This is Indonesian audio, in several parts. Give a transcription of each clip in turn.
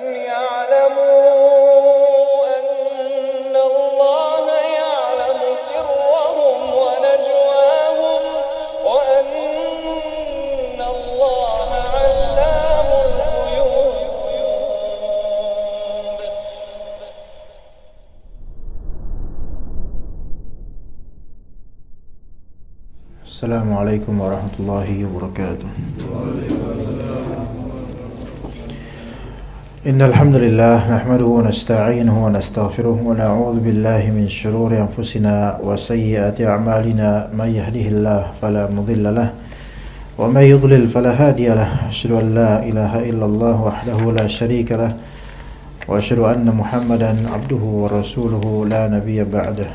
ألم يعلموا أن الله يعلم سرهم ونجواهم وأن الله علام الغيوب. السلام عليكم ورحمة الله وبركاته. إن الحمد لله نحمده ونستعينه ونستغفره ونعوذ بالله من شرور أنفسنا وسيئات أعمالنا. من يهده الله فلا مضل له ومن يضلل فلا هادي له. أشهد أن لا إله إلا الله وحده لا شريك له وأشهد أن محمدا عبده ورسوله لا نبي بعده.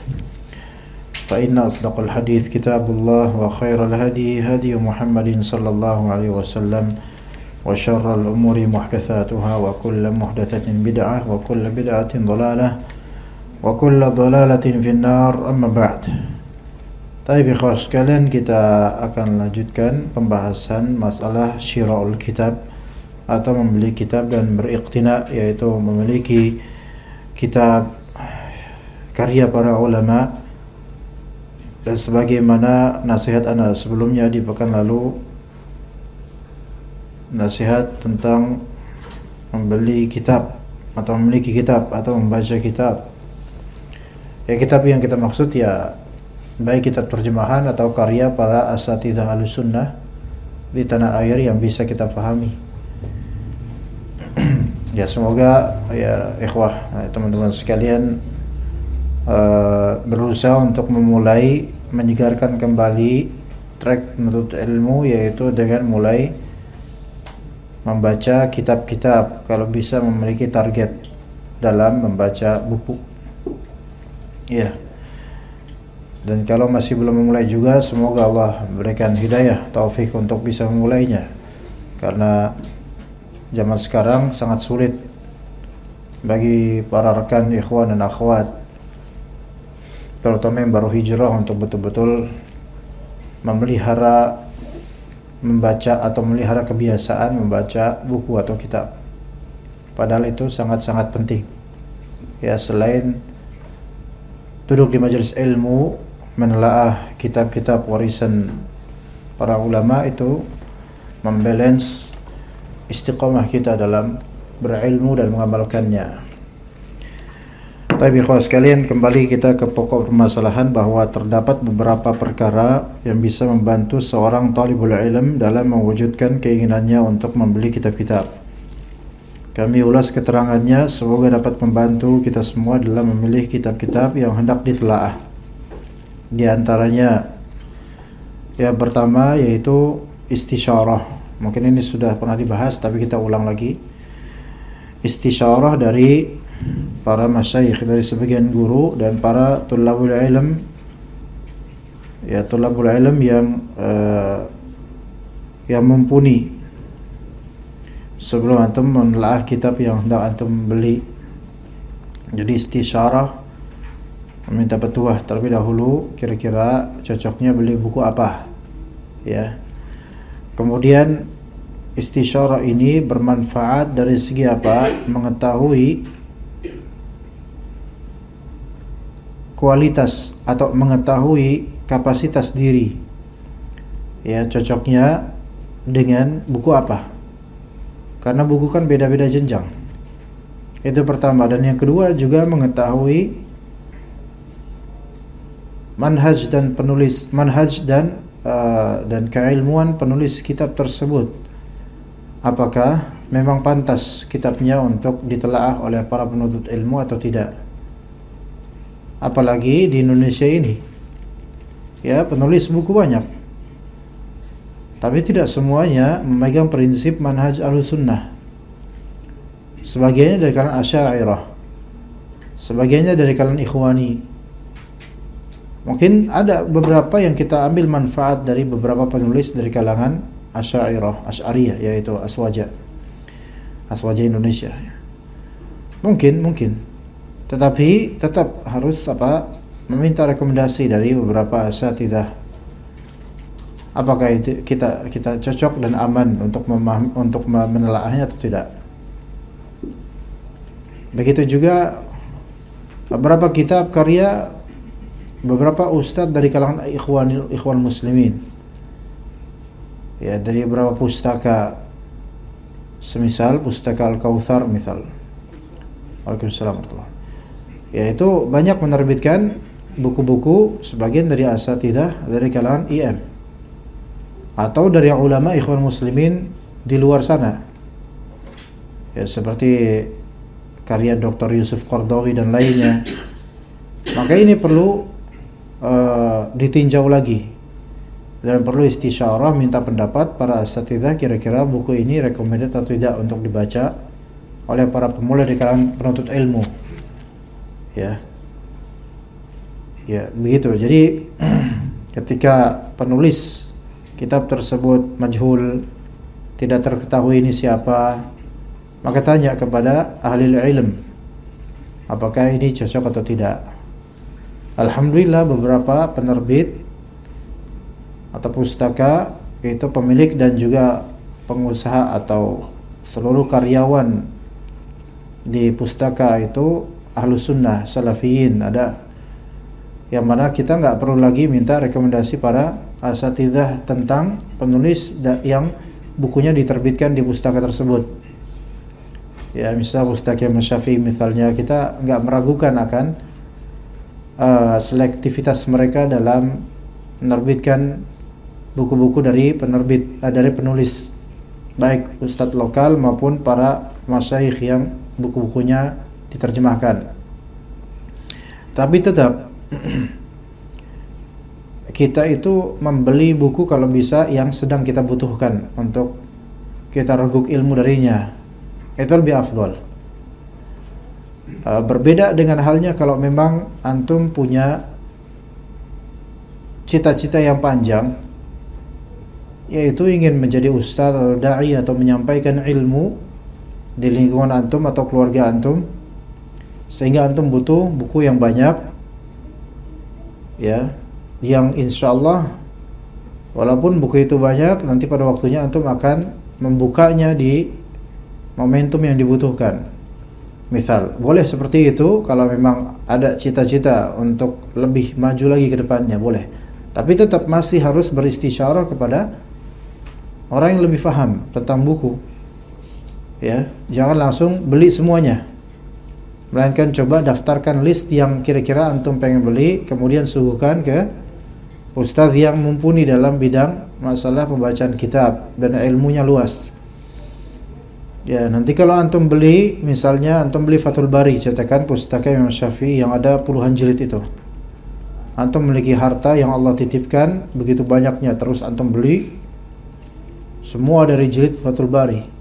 فإن أصدق الحديث كتاب الله وخير الهدي هدي محمد صلى الله عليه وسلم وشر الأمور محدثاتها وكل محدثة بدعة وكل بدعة ضلالة وكل ضلالة في النار. أما بعد. Baik ikhwah sekalian, kita akan lanjutkan pembahasan masalah syira'ul kitab atau membeli kitab dan beriqtina, yaitu memiliki kitab karya para ulama. Dan sebagaimana nasihat ana sebelumnya di pekan lalu, nasihat tentang membeli kitab atau memiliki kitab atau membaca kitab. Ya, kitab yang kita maksud ya baik kitab terjemahan atau karya para asatidzah Ahlussunnah di tanah air yang bisa kita pahami. Ya, semoga ya ikhwah, teman-teman sekalian berusaha untuk memulai menyegarkan kembali trek menuntut ilmu, yaitu dengan mulai membaca kitab-kitab, kalau bisa memiliki target dalam membaca buku. Ya. Dan kalau masih belum memulai juga, semoga Allah berikan hidayah, taufik untuk bisa memulainya. Karena zaman sekarang sangat sulit bagi para rekan ikhwan dan akhwat, terutama yang baru hijrah, untuk betul-betul memelihara membaca atau memelihara kebiasaan membaca buku atau kitab. Padahal itu sangat-sangat penting. Ya, selain duduk di majelis ilmu, menelaah kitab-kitab warisan para ulama, itu membalance istiqamah kita dalam berilmu dan mengamalkannya. Tapi ikhwah sekalian, kembali kita ke pokok permasalahan bahwa terdapat beberapa perkara yang bisa membantu seorang talibul ilm dalam mewujudkan keinginannya untuk membeli kitab-kitab. Kami ulas keterangannya, semoga dapat membantu kita semua dalam memilih kitab-kitab yang hendak ditelaah. Di antaranya yang pertama yaitu istisyarah. Mungkin ini sudah pernah dibahas, tapi kita ulang lagi. Istisyarah dari para masyayikh, dari sebagian guru dan para tulabul ilm, ya tulabul ilm yang mumpuni, sebelum antum menelaah kitab yang hendak antum beli. Jadi istisyarah, meminta petuah terlebih dahulu, kira-kira cocoknya beli buku apa, ya. Kemudian istisyarah ini bermanfaat dari segi apa? Mengetahui kualitas atau mengetahui kapasitas diri, ya, cocoknya dengan buku apa, karena buku kan beda-beda jenjang. Itu pertama. Dan yang kedua juga mengetahui manhaj dan penulis, manhaj dan keilmuan penulis kitab tersebut. Apakah memang pantas kitabnya untuk ditelaah oleh para penuntut ilmu atau tidak? Apalagi di Indonesia ini, ya, penulis buku banyak, tapi tidak semuanya memegang prinsip manhaj Ahlussunnah. Sebagiannya dari kalangan Asy'ariyah, sebagiannya dari kalangan Ikhwani. Mungkin ada beberapa yang kita ambil manfaat dari beberapa penulis dari kalangan Asy'ariyah, yaitu Aswaja Indonesia. Mungkin. Tetapi tetap harus meminta rekomendasi dari beberapa asatidzah. Apakah itu kita cocok dan aman untuk menelaahnya atau tidak? Begitu juga beberapa kitab karya beberapa ustadz dari kalangan ikhwan muslimin. Ya, dari beberapa pustaka, semisal pustaka Al-Kautsar misal. Waalaikumsalam warahmatullahi. Ya, itu banyak menerbitkan buku-buku sebagian dari asatidzah dari kalangan IM atau dari ulama ikhwan muslimin di luar sana. Ya, seperti karya Dr. Yusuf Qaradawi dan lainnya. Maka ini perlu ditinjau lagi dan perlu istisyarah, minta pendapat para asatidzah, kira-kira buku ini recommended atau tidak untuk dibaca oleh para pemula di kalangan penuntut ilmu. Ya, begitu. Jadi ketika penulis kitab tersebut majhul, tidak terketahui ini siapa, maka tanya kepada ahli ilm, apakah ini cocok atau tidak. Alhamdulillah beberapa penerbit atau pustaka, yaitu pemilik dan juga pengusaha atau seluruh karyawan di pustaka itu ahlus sunnah salafiyin, ada yang mana kita nggak perlu lagi minta rekomendasi para asatidzah tentang penulis yang bukunya diterbitkan di pustaka tersebut. Ya, misal pustaka Imam Syafi'i misalnya, kita nggak meragukan akan selektivitas mereka dalam menerbitkan buku-buku dari penulis, baik ustadz lokal maupun para masyayikh yang buku-bukunya diterjemahkan. Tapi tetap kita itu membeli buku kalau bisa yang sedang kita butuhkan untuk kita reguk ilmu darinya, itu lebih afdal. Berbeda dengan halnya kalau memang antum punya cita-cita yang panjang, yaitu ingin menjadi ustadz atau da'i atau menyampaikan ilmu di lingkungan antum atau keluarga antum, sehingga antum butuh buku yang banyak, ya, yang insyaallah walaupun buku itu banyak, nanti pada waktunya antum akan membukanya di momentum yang dibutuhkan. Misal, boleh seperti itu kalau memang ada cita-cita untuk lebih maju lagi ke depannya, boleh. Tapi tetap masih harus beristisyarah kepada orang yang lebih paham tentang buku. Ya, jangan langsung beli semuanya. Melainkan coba daftarkan list yang kira-kira antum pengen beli, kemudian suguhkan ke ustadz yang mumpuni dalam bidang masalah pembacaan kitab dan ilmunya luas. Ya, nanti kalau antum beli, misalnya antum beli Fathul Bari, cetakan pustaka Imam Syafi'i yang ada puluhan jilid itu. Antum memiliki harta yang Allah titipkan begitu banyaknya, terus antum beli semua dari jilid Fathul Bari.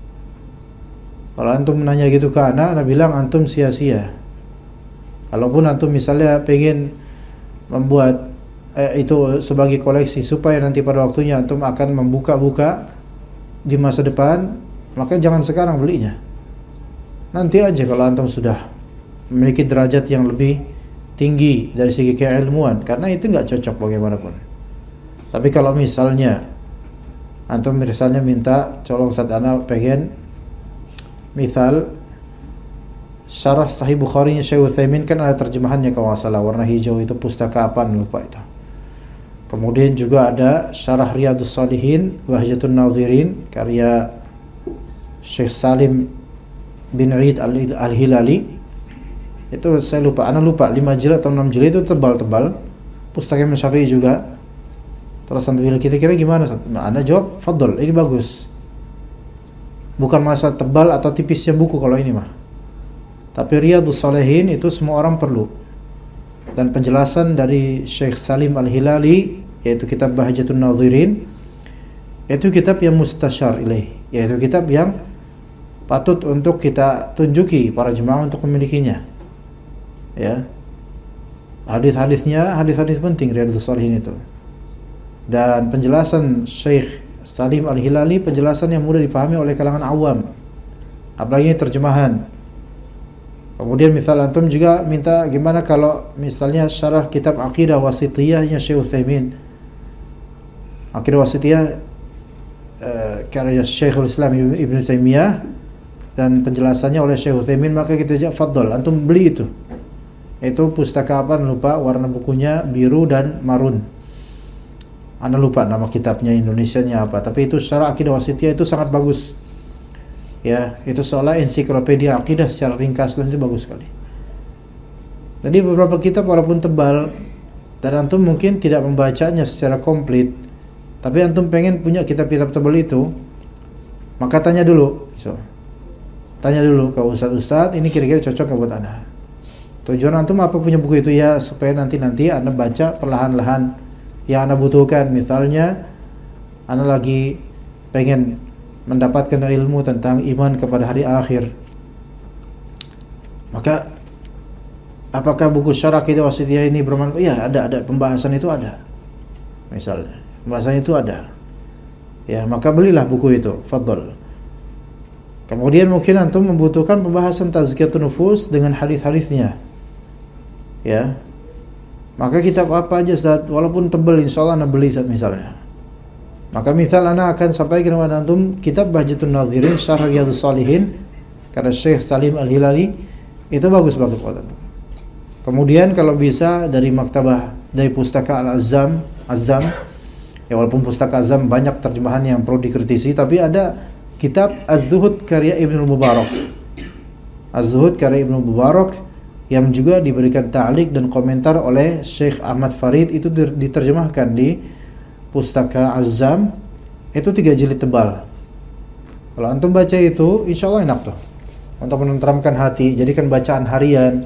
Kalau antum nanya gitu ke anak bilang antum sia-sia. Kalaupun antum misalnya pengen membuat itu sebagai koleksi supaya nanti pada waktunya antum akan membuka-buka di masa depan, maka jangan sekarang belinya. Nanti aja kalau antum sudah memiliki derajat yang lebih tinggi dari segi keilmuan, karena itu nggak cocok bagaimanapun. Tapi kalau misalnya antum misalnya minta, colong saat anak pengen misal syarah Sahih Bukhari-nya Syekh Utsaimin, kan ada terjemahannya kalau nggak salah, warna hijau itu pustaka apa lupa itu. Kemudian juga ada syarah Riyadhus Shalihin Bahjatun Nazirin karya Syekh Salim bin Eid Al-Hilali. Itu saya lupa, ana lupa 5 jilid atau 6 jilid, itu tebal-tebal. Pustaka Imam Syafi'i juga. Terus antum bilang kira-kira gimana? Nah, ana jawab, fadl, ini bagus. Bukan masalah tebal atau tipisnya buku kalau ini mah. Tapi Riyadhus Shalihin itu semua orang perlu. Dan penjelasan dari Syekh Salim Al-Hilali, yaitu kitab Bahjatun Nazirin, itu kitab yang mustasyar ilaih, yaitu kitab yang patut untuk kita tunjuki para jemaah untuk memilikinya. Ya. Hadis-hadisnya, hadis-hadis penting Riyadhus Shalihin itu. Dan penjelasan Syekh Salim Al-Hilali, penjelasan yang mudah dipahami oleh kalangan awam. Apalagi ini terjemahan. Kemudian misal antum juga minta gimana kalau misalnya syarah kitab Aqidah Wasithiyahnya Syekh Utsaimin. Aqidah Wasithiyah karya Syekhul Islam Ibnu Taimiyah, dan penjelasannya oleh Syekh Utsaimin, maka kita ajak fadhol, antum beli itu. Itu pustaka apa lupa, warna bukunya biru dan marun. Ana lupa nama kitabnya Indonesianya apa, tapi itu secara akidah wasithiyah itu sangat bagus. Ya, itu seolah ensiklopedia akidah secara ringkas dan itu bagus sekali. Jadi beberapa kitab walaupun tebal dan antum mungkin tidak membacanya secara komplit, tapi antum pengen punya kitab-kitab tebal itu, maka tanya dulu. Tanya dulu ke ustaz, ini kira-kira cocok nggak buat Anda? Tujuan antum apa punya buku itu? Ya supaya nanti Anda baca perlahan-lahan yang Anda butuhkan. Misalnya Anda lagi pengen mendapatkan ilmu tentang iman kepada hari akhir, maka apakah buku Syarah Aqidah Wasithiyah ini bermanfaat? Ya, ada pembahasan itu ada. Misalnya, pembahasan itu ada. Ya, maka belilah buku itu, fadhol. Kemudian mungkin antum membutuhkan pembahasan tazkiyatun nufus dengan hadis-hadisnya. Ya. Maka kitab apa aja Ustaz, walaupun tebal insyaallah Anda beli Ustaz misalnya. Maka misal Anda akan sampaikan kepada antum kitab Bahjatun Nazirin Syarh Riyadhus Shalihin karya Syekh Salim Al-Hilali, itu bagus buat antum. Kemudian kalau bisa dari maktabah, dari pustaka Al-Azzam, ya walaupun pustaka Azzam banyak terjemahan yang perlu dikritisi, tapi ada kitab Az-Zuhud karya Ibnu Mubarak. Az-Zuhud karya Ibnu Mubarak yang juga diberikan ta'liq dan komentar oleh Syekh Ahmad Farid, itu diterjemahkan di pustaka Azzam, itu 3 jilid tebal. Kalau antum baca itu, insyaallah enak tuh untuk menenteramkan hati, jadikan bacaan harian.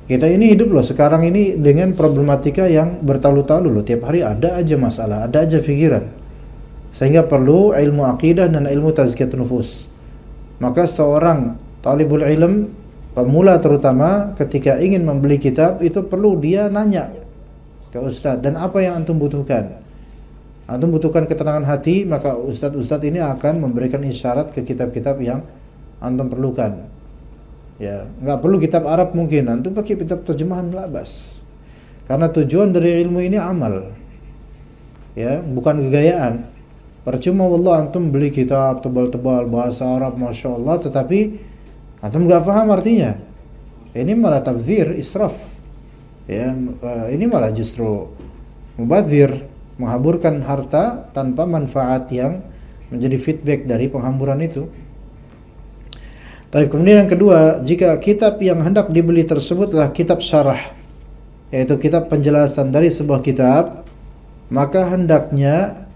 Kita ini hidup loh sekarang ini dengan problematika yang bertalu-talu loh, tiap hari ada aja masalah, ada aja pikiran. Sehingga perlu ilmu akidah dan ilmu tazkiyatun nufus. Maka seorang talibul ilm, pemula terutama, ketika ingin membeli kitab itu perlu dia nanya ke ustaz, dan apa yang antum butuhkan. Antum butuhkan ketenangan hati, maka ustaz-ustaz ini akan memberikan isyarat ke kitab-kitab yang antum perlukan. Ya, nggak perlu kitab Arab mungkin, antum pakai kitab terjemahan labas. Karena tujuan dari ilmu ini amal. Ya, bukan kegayaan. Percuma wallah antum beli kitab tebal-tebal bahasa Arab Masya Allah, tetapi antum nggak paham artinya. Ini malah tabdzir, israf. Ya, ini malah justru mubadzir, menghamburkan harta tanpa manfaat yang menjadi feedback dari penghamburan itu. Tapi kemudian yang kedua, jika kitab yang hendak dibeli tersebut adalah kitab syarah, yaitu kitab penjelasan dari sebuah kitab, maka hendaknya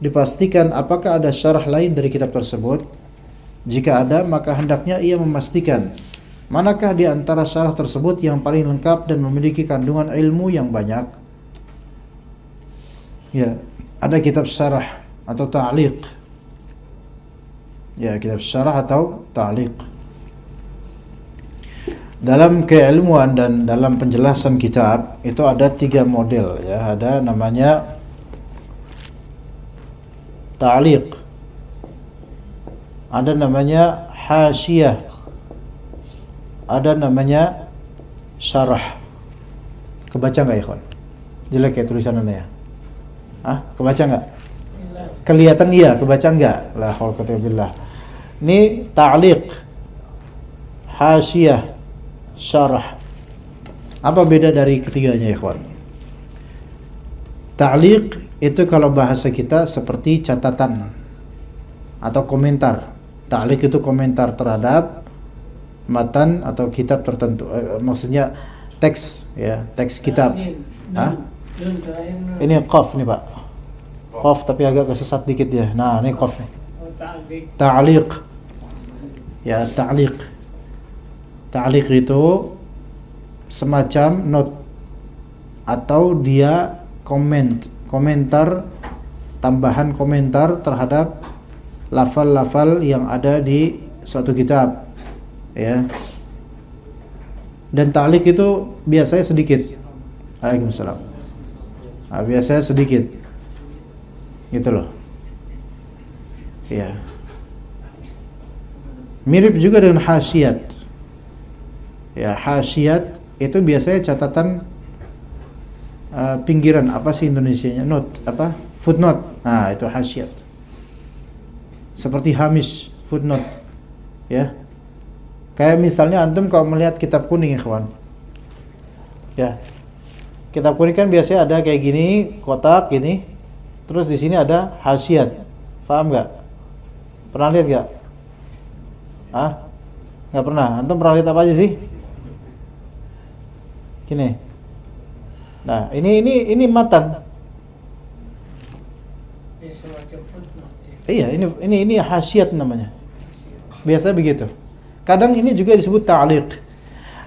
dipastikan apakah ada syarah lain dari kitab tersebut. Jika ada, maka hendaknya ia memastikan manakah di antara syarah tersebut yang paling lengkap dan memiliki kandungan ilmu yang banyak. Ya, ada kitab syarah atau ta'liq. Ya, kitab syarah atau ta'liq. Dalam keilmuan dan dalam penjelasan kitab itu ada 3 model ya. Ada namanya ta'liq, ada namanya hasyiyah, ada namanya syarah. Kebaca nggak ikhwan? Jelek ya tulisan Anda ya? Kebaca nggak? Kelihatan iya, kebaca nggak? La haula wala quwwata illa billah. Ini ta'liq, hasyiyah, syarah. Apa beda dari ketiganya ikhwan? Ta'liq itu kalau bahasa kita seperti catatan atau komentar. Ta'liq itu komentar terhadap matan atau kitab tertentu. Maksudnya teks ya, teks kitab. Ini qaf nih Pak. Qaf tapi agak kesesat dikit ya. Nah, ini qaf nih. Ta'liq. Ya, ta'liq. Ta'liq itu semacam note atau dia komentar, tambahan komentar terhadap lafal-lafal yang ada di suatu kitab, ya. Dan ta'liq itu biasanya sedikit. Waalaikumsalam. Biasanya sedikit, gitu loh. Ya. Mirip juga dengan hasyiyat. Ya, hasyiyat itu biasanya catatan pinggiran, apa sih Indonesianya? Note, apa? Footnote. Nah, itu hasyiyat. Seperti hamish, footnote. Ya. Kayak misalnya antum kalau melihat kitab kuning, ikhwan. Ya. Kitab kuning kan biasanya ada kayak gini, kotak gini. Terus di sini ada hasiat. Paham nggak? Pernah lihat nggak? Ah? Nggak pernah. Antum pernah lihat apa aja sih? Gini. Nah, ini matan. Iya, ini hasiat namanya. Biasa begitu. Kadang ini juga disebut ta'liq.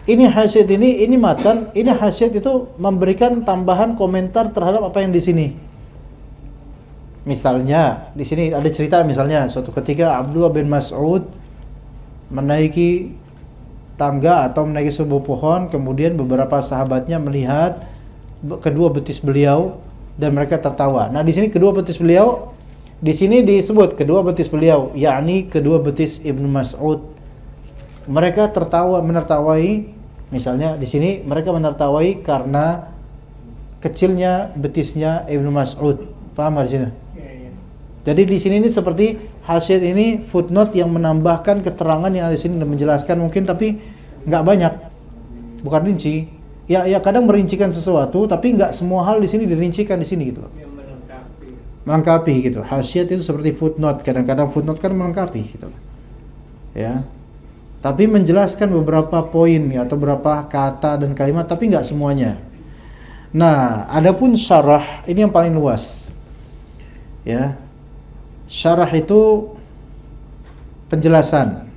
Ini hasiat ini matan, ini hasiat itu memberikan tambahan komentar terhadap apa yang di sini. Misalnya, di sini ada cerita misalnya suatu ketika Abdullah bin Mas'ud menaiki tangga atau menaiki sebuah pohon, kemudian beberapa sahabatnya melihat kedua betis beliau dan mereka tertawa. Nah, di sini kedua betis beliau, di sini disebut kedua betis beliau, yakni kedua betis Ibnu Mas'ud. Mereka menertawai, misalnya di sini mereka menertawai karena kecilnya betisnya Ibnu Mas'ud. Paham di sini? Jadi di sini ini seperti hasiat ini footnote yang menambahkan keterangan yang ada di sini dan menjelaskan mungkin, tapi nggak banyak, bukan rinci. Ya kadang merincikan sesuatu, tapi nggak semua hal di sini dirincikan di sini gitu loh. Melengkapi gitu. Hasiat itu seperti footnote. Kadang-kadang footnote kan melengkapi gitu. Ya. Tapi menjelaskan beberapa poin ya, atau beberapa kata dan kalimat, tapi nggak semuanya. Nah, adapun syarah ini yang paling luas. Ya. Syarah itu penjelasan.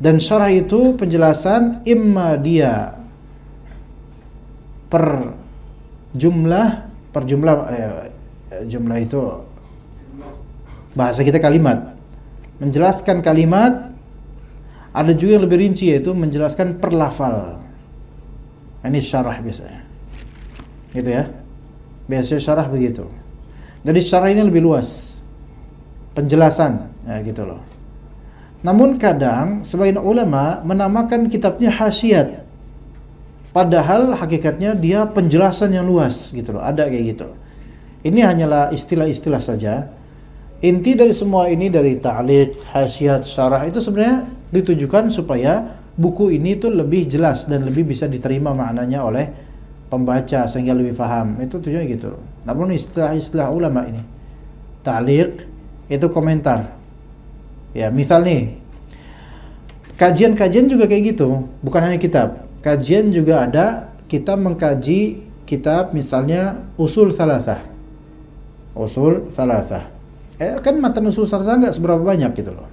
Dan syarah itu penjelasan imma dia jumlah itu bahasa kita kalimat. Menjelaskan kalimat. Ada juga yang lebih rinci, yaitu menjelaskan per lafal. Ini syarah biasanya. Gitu ya. Biasanya syarah begitu. Jadi syarah ini lebih luas. Penjelasan, ya gitu loh. Namun kadang sebagian ulama menamakan kitabnya hasiat. Padahal hakikatnya dia penjelasan yang luas gitu loh. Ada kayak gitu. Ini hanyalah istilah-istilah saja. Inti dari semua ini, dari ta'liq, hasiat, syarah, itu sebenarnya ditujukan supaya buku ini tuh lebih jelas dan lebih bisa diterima maknanya oleh pembaca sehingga lebih paham. Itu tujuannya gitu. Namun istilah-istilah ulama ini, ta'liq itu komentar. Ya, misal nih, kajian-kajian juga kayak gitu, bukan hanya kitab. Kajian juga ada, kita mengkaji kitab misalnya usul salasah. Usul salasah. Kan matan usul salasah enggak seberapa banyak gitu loh.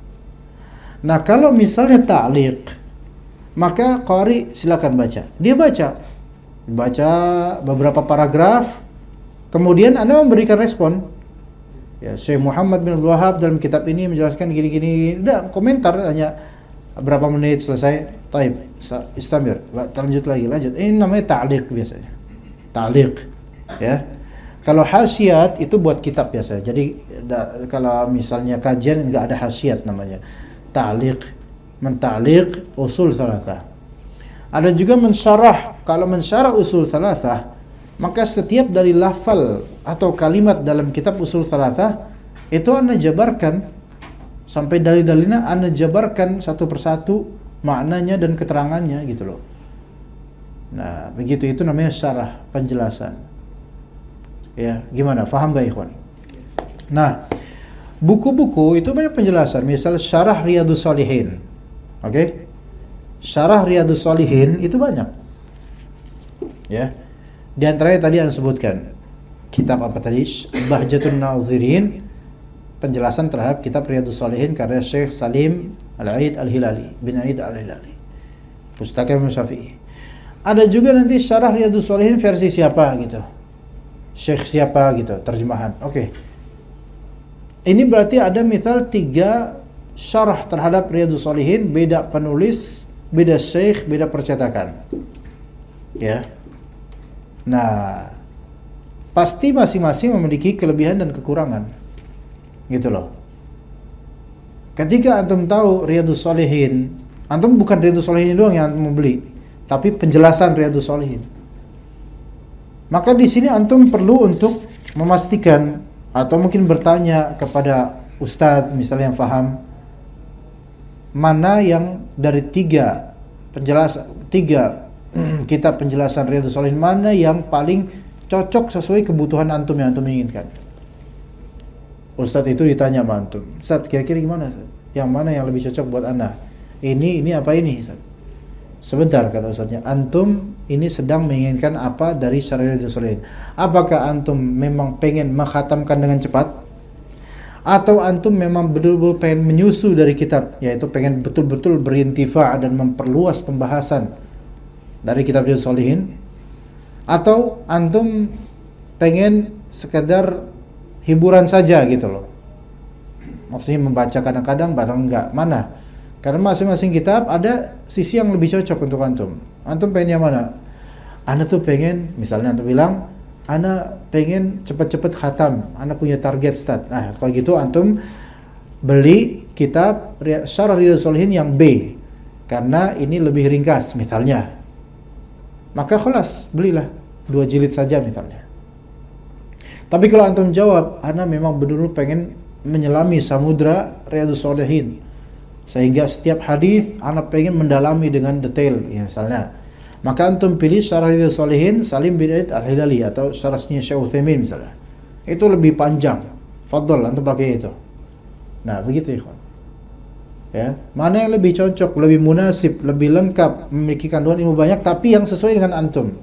Nah, kalau misalnya ta'liq, maka qari silakan baca. Dia baca beberapa paragraf, kemudian Anda memberikan respon. Ya, Syekh Muhammad bin Abdul Wahhab dalam kitab ini menjelaskan gini-gini. Udah, komentar hanya berapa menit selesai. Taib, istamir. Lanjut. Ini namanya ta'liq biasanya. Ta'liq, ya. Kalau hasiat itu buat kitab biasa. Jadi kalau misalnya kajian enggak ada hasiat namanya. Ta'liq, menta'liq usul salasah. Ada juga mensyarah. Kalau mensyarah usul salasah, maka setiap dari lafal atau kalimat dalam kitab usul salasah itu Anda jabarkan sampai dalil-dalilnya, Anda jabarkan satu persatu maknanya dan keterangannya gitu loh. Nah, begitu, itu namanya syarah, penjelasan. Ya, gimana? Faham gak ikhwan? Nah, buku-buku itu banyak penjelasan. Misal syarah Riyadhus Shalihin. Oke? Syarah Riyadhus Shalihin itu banyak. Ya. Di antaranya tadi yang sebutkan. Kitab apa tadi? Bahjatun Nazirin. Penjelasan terhadap kitab Riyadhus Shalihin karya Syekh Salim Al-Aid Al-Hilali bin Aid Al-Hilali. Pustaka Imam Syafi'i. Ada juga nanti syarah Riyadhus Shalihin versi siapa gitu. Syekh siapa gitu, terjemahan. Oke. Ini berarti ada misal 3 syarah terhadap Riyadhus Shalihin, beda penulis, beda syekh, beda percetakan. Ya. Nah, pasti masing-masing memiliki kelebihan dan kekurangan. Gitu loh. Ketika antum tahu Riyadhus Shalihin, antum bukan Riyadhus Shalihin doang yang antum mau beli, tapi penjelasan Riyadhus Shalihin. Maka di sini antum perlu untuk memastikan atau mungkin bertanya kepada ustadz misalnya yang paham, mana yang dari tiga kitab penjelasan Riyadhus Shalihin mana yang paling cocok sesuai kebutuhan antum yang antum inginkan. Ustadz itu ditanya sama antum, Ustadz kira-kira gimana? Yang mana yang lebih cocok buat ana? Ini apa ini? Ustadz? Sebentar kata Ustadznya, antum ini sedang menginginkan apa dari syariat Riyadhus Shalihin? Apakah antum memang pengen mengkhatamkan dengan cepat? Atau antum memang betul-betul pengen menyusu dari kitab, yaitu pengen betul-betul berintifa' dan memperluas pembahasan dari kitab Riyadhus Shalihin? Atau antum pengen sekedar hiburan saja gitu loh, maksudnya membaca kadang-kadang barang enggak? Mana? Karena masing-masing kitab ada sisi yang lebih cocok untuk antum. Antum pengen yang mana? Ana tuh pengen, misalnya antum bilang, ana pengen cepet-cepet khatam, ana punya target start. Nah kalau gitu antum beli kitab Syarah Riyadhus Shalihin yang B, karena ini lebih ringkas misalnya. Maka khalas, belilah 2 jilid saja misalnya. Tapi kalau antum jawab, ana memang benar-benar pengen menyelami samudra Riyadhus Shalihin, sehingga setiap hadis ana pengen mendalami dengan detail, ya misalnya. Maka antum pilih Syarah Riyadhus Shalihin Salim bin Aid Al-Hilali atau syarahnya Syekh Utsaimin misalnya. Itu lebih panjang. Fadhol antum pakai itu. Nah, begitu ikhwan. Ya, mana yang lebih cocok, lebih munasib, lebih lengkap, memiliki kandungan ilmu banyak tapi yang sesuai dengan antum.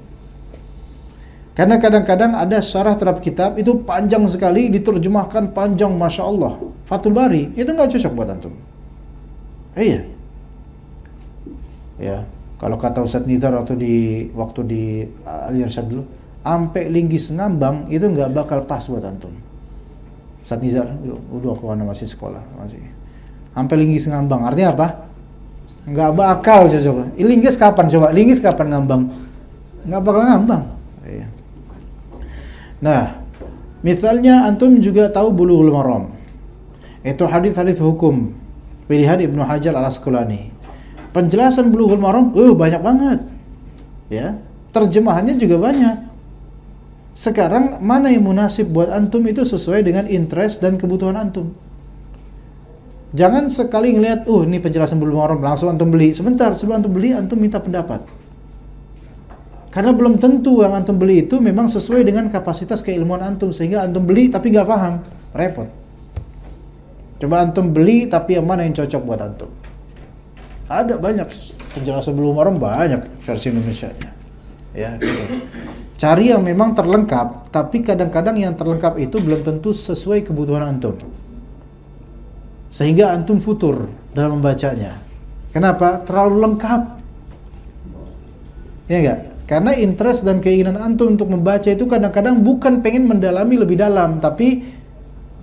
Karena kadang-kadang ada syarah terhadap kitab itu panjang sekali, diterjemahkan panjang, Masya Allah. Fathul Bari, itu nggak cocok buat antum. Iya. Ya, kalau kata Ustadz Nizar waktu di Al-Irsyad dulu, ampe linggis ngambang itu nggak bakal pas buat antum. Ustadz Nizar, udah aku masih sekolah masih. Ampe linggis ngambang, artinya apa? Nggak bakal coba. Linggis kapan coba? Linggis kapan ngambang? Nggak bakal ngambang. Iya. Nah, misalnya antum juga tahu Bulughul Maram. Itu hadis-hadis hukum pilihan Ibnu Hajar Al-Asqalani. Penjelasan Bulughul Maram banyak banget. Ya, terjemahannya juga banyak. Sekarang mana yang munasib buat antum itu sesuai dengan interest dan kebutuhan antum. Jangan sekali ngelihat, ini penjelasan Bulughul Maram langsung antum beli. Sebentar, sebelum antum beli antum minta pendapat. Karena belum tentu yang antum beli itu memang sesuai dengan kapasitas keilmuan antum, sehingga antum beli tapi nggak paham, repot. Coba antum beli tapi yang mana yang cocok buat antum. Ada banyak penjelasan Bulughul Maram, banyak versi Indonesianya. Ya, gitu. Cari yang memang terlengkap, tapi kadang-kadang yang terlengkap itu belum tentu sesuai kebutuhan antum. Sehingga antum futur dalam membacanya. Kenapa? Terlalu lengkap. Ya enggak? Karena interest dan keinginan antum untuk membaca itu kadang-kadang bukan pengen mendalami lebih dalam, tapi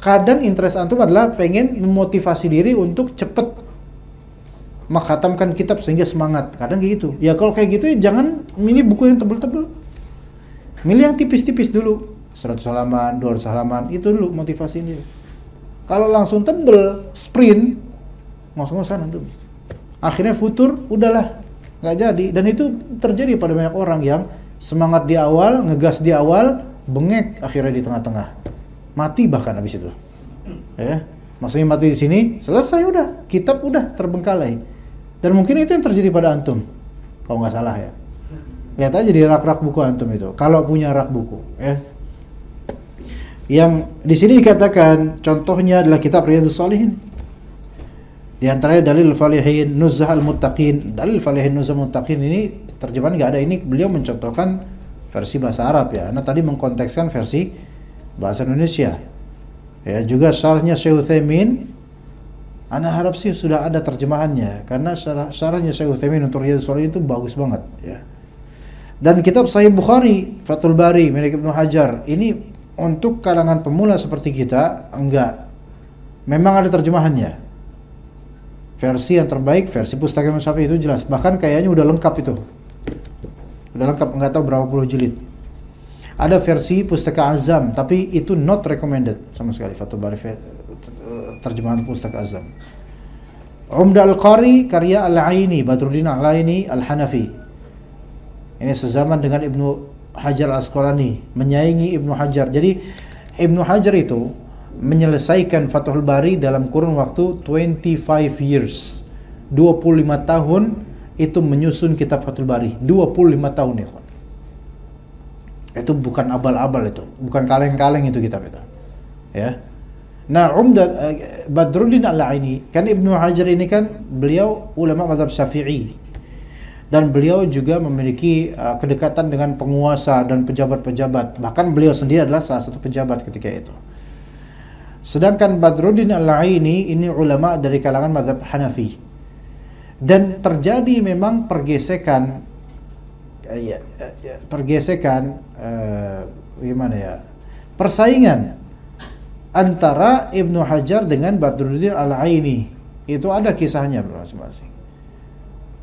kadang interest antum adalah pengen memotivasi diri untuk cepat mengkhatamkan kitab sehingga semangat. Kadang kayak gitu. Ya kalau kayak gitu jangan milih buku yang tebel-tebel. Milih yang tipis-tipis dulu. 100 halaman, 200 halaman, itu dulu motivasi ini. Kalau langsung tebel, sprint, ngos-ngosan antum. Akhirnya futur, udahlah, nggak jadi. Dan itu terjadi pada banyak orang yang semangat di awal, ngegas di awal, bengek akhirnya di tengah-tengah. Mati bahkan habis itu. Ya, maksudnya mati di sini, selesai udah, kitab udah terbengkalai. Dan mungkin itu yang terjadi pada antum, kalau nggak salah ya. Lihat aja di rak-rak buku antum itu, kalau punya rak buku, ya. Yang di sini dikatakan contohnya adalah kitab Riyadhus Shalihin. Di antaranya Dalil Falihin Nuzhah Al-Muttaqin. Dalil Falihin Nuzhah Al-Muttaqin ini terjemahan nggak ada, ini beliau mencontohkan versi bahasa Arab ya. Nah tadi mengkontekskan versi bahasa Indonesia. Ya, juga syarahnya Syekh Utsaimin. Ana harap sih sudah ada terjemahannya karena syarahnya Syekh Utsaimin untuk Riyadhus Shalihin itu bagus banget ya. Dan kitab Sahih Bukhari, Fathul Bari milik Ibnu Hajar, ini untuk kalangan pemula seperti kita enggak. Memang ada terjemahannya. Versi yang terbaik, versi Pustaka Imam Syafi'i itu jelas. Bahkan kayaknya udah lengkap itu. Udah lengkap, enggak tahu berapa puluh jilid. Ada versi Pustaka Azam, tapi itu not recommended sama sekali. Fathul Bari terjemahan Pustaka Azam. Umdah Al-Qari karya Al-Aini, Badruddin Al-Aini Al-Hanafi. Ini sezaman dengan Ibnu Hajar Al-Asqalani, menyaingi Ibnu Hajar. Jadi Ibnu Hajar itu menyelesaikan Fathul Bari dalam kurun waktu 25 years. 25 tahun itu menyusun kitab Fathul Bari. 25 tahun ya, kawan. Itu bukan abal-abal itu, bukan kaleng-kaleng itu kitab itu. Ya. Nah, Badruddin Al-Aini, kan Ibnu Hajar ini kan beliau ulama mazhab Syafi'i. Dan beliau juga memiliki kedekatan dengan penguasa dan pejabat-pejabat. Bahkan beliau sendiri adalah salah satu pejabat ketika itu. Sedangkan Badruddin Al-Aini ini ulama dari kalangan mazhab Hanafi. Dan terjadi memang pergesekan persaingan antara Ibnu Hajar dengan Badruddin Al-Aini. Itu ada kisahnya masing-masing.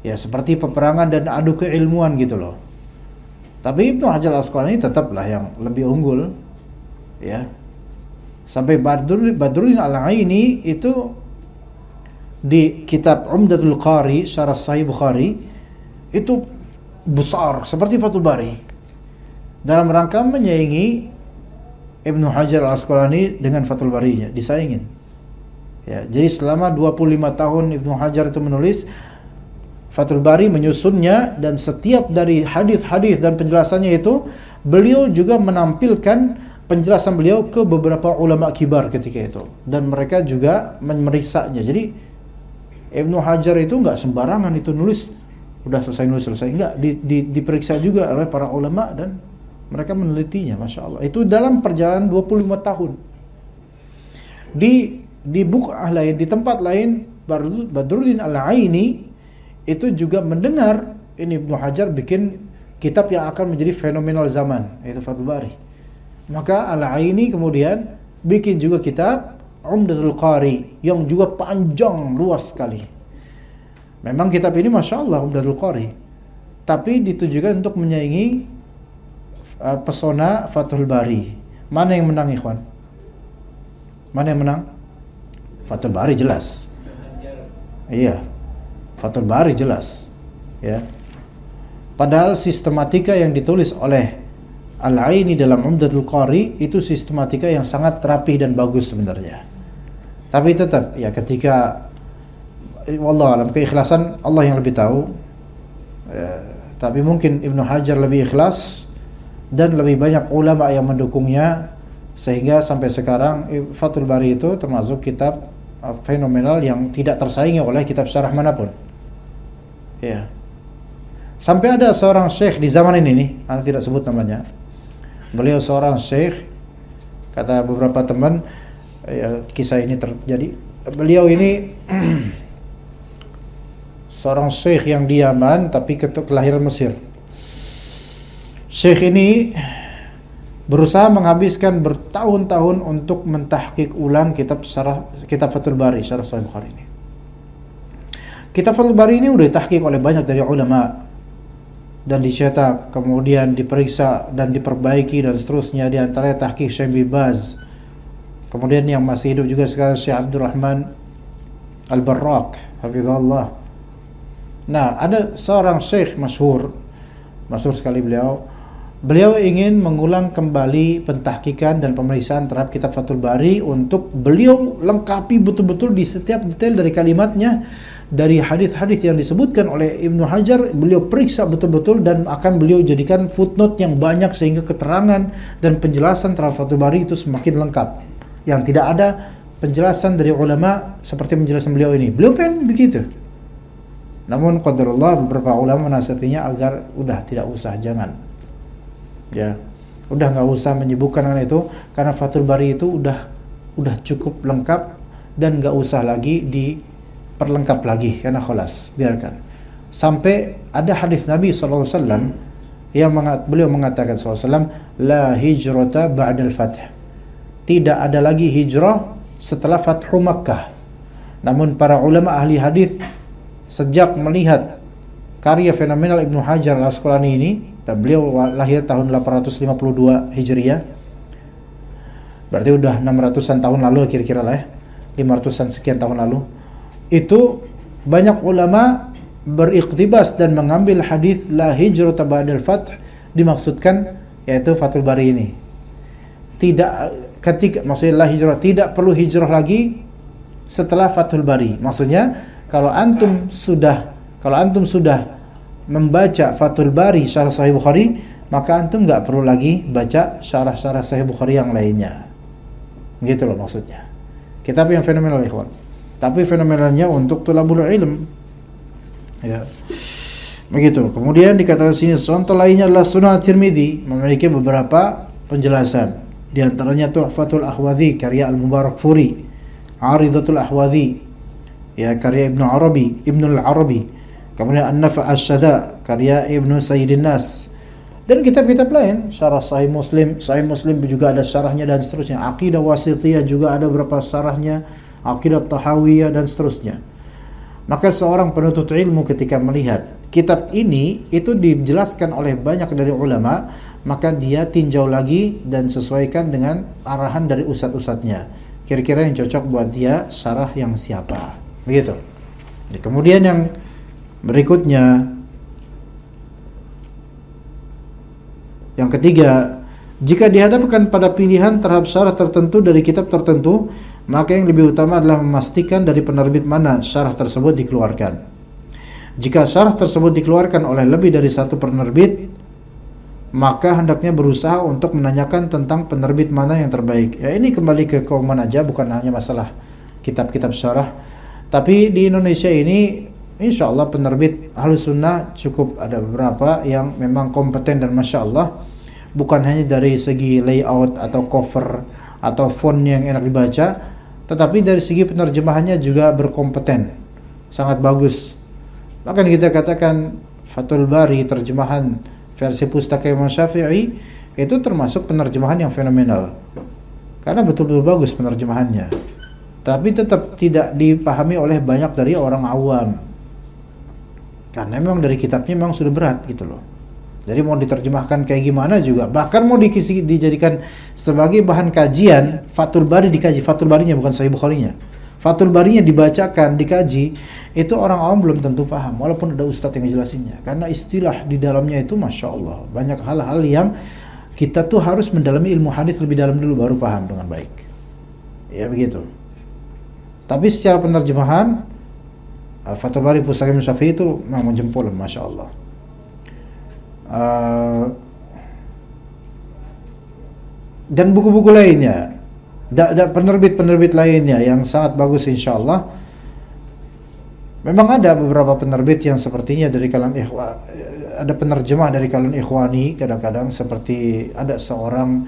Ya, seperti peperangan dan adu keilmuan gitu loh. Tapi Ibnu Hajar Al-Asqalani tetaplah yang lebih unggul. Ya. Sampai Badruddin Al-Aini itu di kitab Umdatul Qari, Syarah Sahih Bukhari, itu besar seperti Fathul Bari. Dalam rangka menyaingi Ibnu Hajar Al-Asqalani dengan Fathul Barinya, disaingin. Ya, jadi selama 25 tahun Ibnu Hajar itu menulis Fathul Bari, menyusunnya, dan setiap dari hadis-hadis dan penjelasannya itu beliau juga menampilkan penjelasan beliau ke beberapa ulama kibar ketika itu, dan mereka juga memeriksanya. Jadi Ibnu Hajar itu enggak sembarangan itu nulis, udah selesai nulis enggak, diperiksa juga oleh para ulama dan mereka menelitinya, Masya Allah. Itu dalam perjalanan 25 tahun. Di buku lain, di tempat lain, Badruddin Al-Aini itu juga mendengar ini Ibnu Hajar bikin kitab yang akan menjadi fenomenal zaman, yaitu Fathul Bari. Maka Al-Aini kemudian bikin juga kitab Umdatul Qari yang juga panjang, luas sekali. Memang kitab ini Masya Allah Umdatul Qari, tapi ditujukan untuk menyaingi pesona Fathul Bari. Mana yang menang, ikhwan? Mana yang menang? Fathul Bari jelas. Iya, Fathul Bari jelas, ya. Padahal sistematika yang ditulis oleh Al-Aini dalam Umdatul Qari itu sistematika yang sangat rapi dan bagus sebenarnya. Tapi tetap ya, ketika wallah alam, keikhlasan Allah yang lebih tahu. Tapi mungkin Ibnu Hajar lebih ikhlas dan lebih banyak ulama yang mendukungnya, sehingga sampai sekarang Fathul Bari itu termasuk kitab fenomenal yang tidak tersaingi oleh kitab syarah manapun. Ya. Sampai ada seorang syekh di zaman ini nih, anda tidak sebut namanya. Beliau seorang syekh, kata beberapa teman, ya, kisah ini terjadi. Beliau ini seorang syekh yang di Yaman tapi kelahiran Mesir. Syekh ini berusaha menghabiskan bertahun-tahun untuk mentahqiq ulang kitab Fathul Bari, Syarah Sahih Bukhari ini. Kitab Fathul Bari ini udah ditahqiq oleh banyak dari ulama dan dicetak, kemudian diperiksa dan diperbaiki dan seterusnya. Di antaranya tahqiq Syekh bin Baz. Kemudian yang masih hidup juga sekarang Syekh Abdurrahman Al-Barrak, hafizahullah. Nah, ada seorang syekh masyhur sekali beliau ingin mengulang kembali pentahqiqan dan pemeriksaan terhadap kitab Fathul Bari untuk beliau lengkapi betul-betul di setiap detail dari kalimatnya, dari hadis-hadis yang disebutkan oleh Ibnu Hajar, beliau periksa betul-betul dan akan beliau jadikan footnote yang banyak sehingga keterangan dan penjelasan terhadap Fathul Bari itu semakin lengkap, yang tidak ada penjelasan dari ulama seperti penjelasan beliau ini. Beliau pengen begitu. Namun qadarullah, beberapa ulama menasihatinya agar udah tidak usah, jangan. Ya, udah nggak usah menyibukkan dengan itu, karena Fathul Bari itu udah cukup lengkap dan nggak usah lagi diperlengkap lagi, karena khalas, biarkan. Sampai ada hadis Nabi SAW yang beliau mengatakan SAW, la hijrata ba'dal fath, tidak ada lagi hijrah setelah Fathu Makkah. Namun para ulama ahli hadis sejak melihat karya fenomenal Ibnu Hajar Al-Asqalani ini, dan beliau lahir tahun 852 Hijriah, berarti udah 600-an tahun lalu kira-kira lah ya, 500-an sekian tahun lalu. Itu banyak ulama beriktibas dan mengambil hadis la hijrata ba'dal fath, dimaksudkan yaitu Fathul Bari ini. Tidak, ketika maksudnya la hijrah, tidak perlu hijrah lagi setelah Fathul Bari. Maksudnya kalau antum sudah membaca Fathul Bari syarah Sahih Bukhari, maka antum nggak perlu lagi baca syarah-syarah Sahih Bukhari yang lainnya. Gitu loh maksudnya. Kitab yang fenomenal, ikhwan. Tapi fenomenalnya untuk tulabul ilm. Ya. Begitu. Kemudian dikatakan sini contoh lainnya adalah Sunan Tirmidzi, memiliki beberapa penjelasan. Di antaranya Tuhfatul Ahwadhi karya Al-Mubarakfuri, Aridatul Ahwadhi ya karya Ibnu Al-Arabi. Kemudian An-Nafa' Asy-Syadha karya Ibnu Sayyidin Nas. Dan kitab-kitab lain, syarah Sahih Muslim juga ada syarahnya dan seterusnya. Aqidah Wasithiyah juga ada beberapa syarahnya, Aqidah Tahawiyah dan seterusnya. Maka seorang penuntut ilmu ketika melihat kitab ini itu dijelaskan oleh banyak dari ulama, maka dia tinjau lagi dan sesuaikan dengan arahan dari ustadz-ustadznya. Kira-kira yang cocok buat dia syarah yang siapa. Begitu. Kemudian yang berikutnya, yang ketiga, jika dihadapkan pada pilihan terhadap syarah tertentu dari kitab tertentu, maka yang lebih utama adalah memastikan dari penerbit mana syarah tersebut dikeluarkan. Jika syarah tersebut dikeluarkan oleh lebih dari satu penerbit, maka hendaknya berusaha untuk menanyakan tentang penerbit mana yang terbaik. Ya, ini kembali ke keumuman aja, bukan hanya masalah kitab-kitab syarah. Tapi di Indonesia ini insya Allah penerbit Ahlus Sunnah cukup ada beberapa yang memang kompeten dan Masya Allah, bukan hanya dari segi layout atau cover atau font yang enak dibaca, tetapi dari segi penerjemahannya juga berkompeten, sangat bagus. Bahkan kita katakan Fathul Bari terjemahan versi pustaka Imam Syafi'i itu termasuk penerjemahan yang fenomenal, karena betul-betul bagus penerjemahannya, tapi tetap tidak dipahami oleh banyak dari orang awam. Karena memang dari kitabnya memang sudah berat gitu loh. Jadi mau diterjemahkan kayak gimana juga, bahkan mau dijadikan sebagai bahan kajian, Fathul Bari dikaji, Fathul Barinya bukan Sahih Bukharinya. Fathul Barinya dibacakan, dikaji, itu orang awam belum tentu paham, walaupun ada ustadz yang ngejelasinnya. Karena istilah di dalamnya itu Masya Allah, banyak hal-hal yang kita tuh harus mendalami ilmu hadis lebih dalam dulu baru paham dengan baik. Ya begitu. Tapi secara penerjemahan Fathul Bari Pustaka Imam Syafi'i itu memang jempolan, Masya Allah. Dan buku-buku lainnya, penerbit-penerbit lainnya yang sangat bagus insya Allah. Memang ada beberapa penerbit yang sepertinya dari kalangan ada penerjemah dari kalangan ikhwani, kadang-kadang seperti ada seorang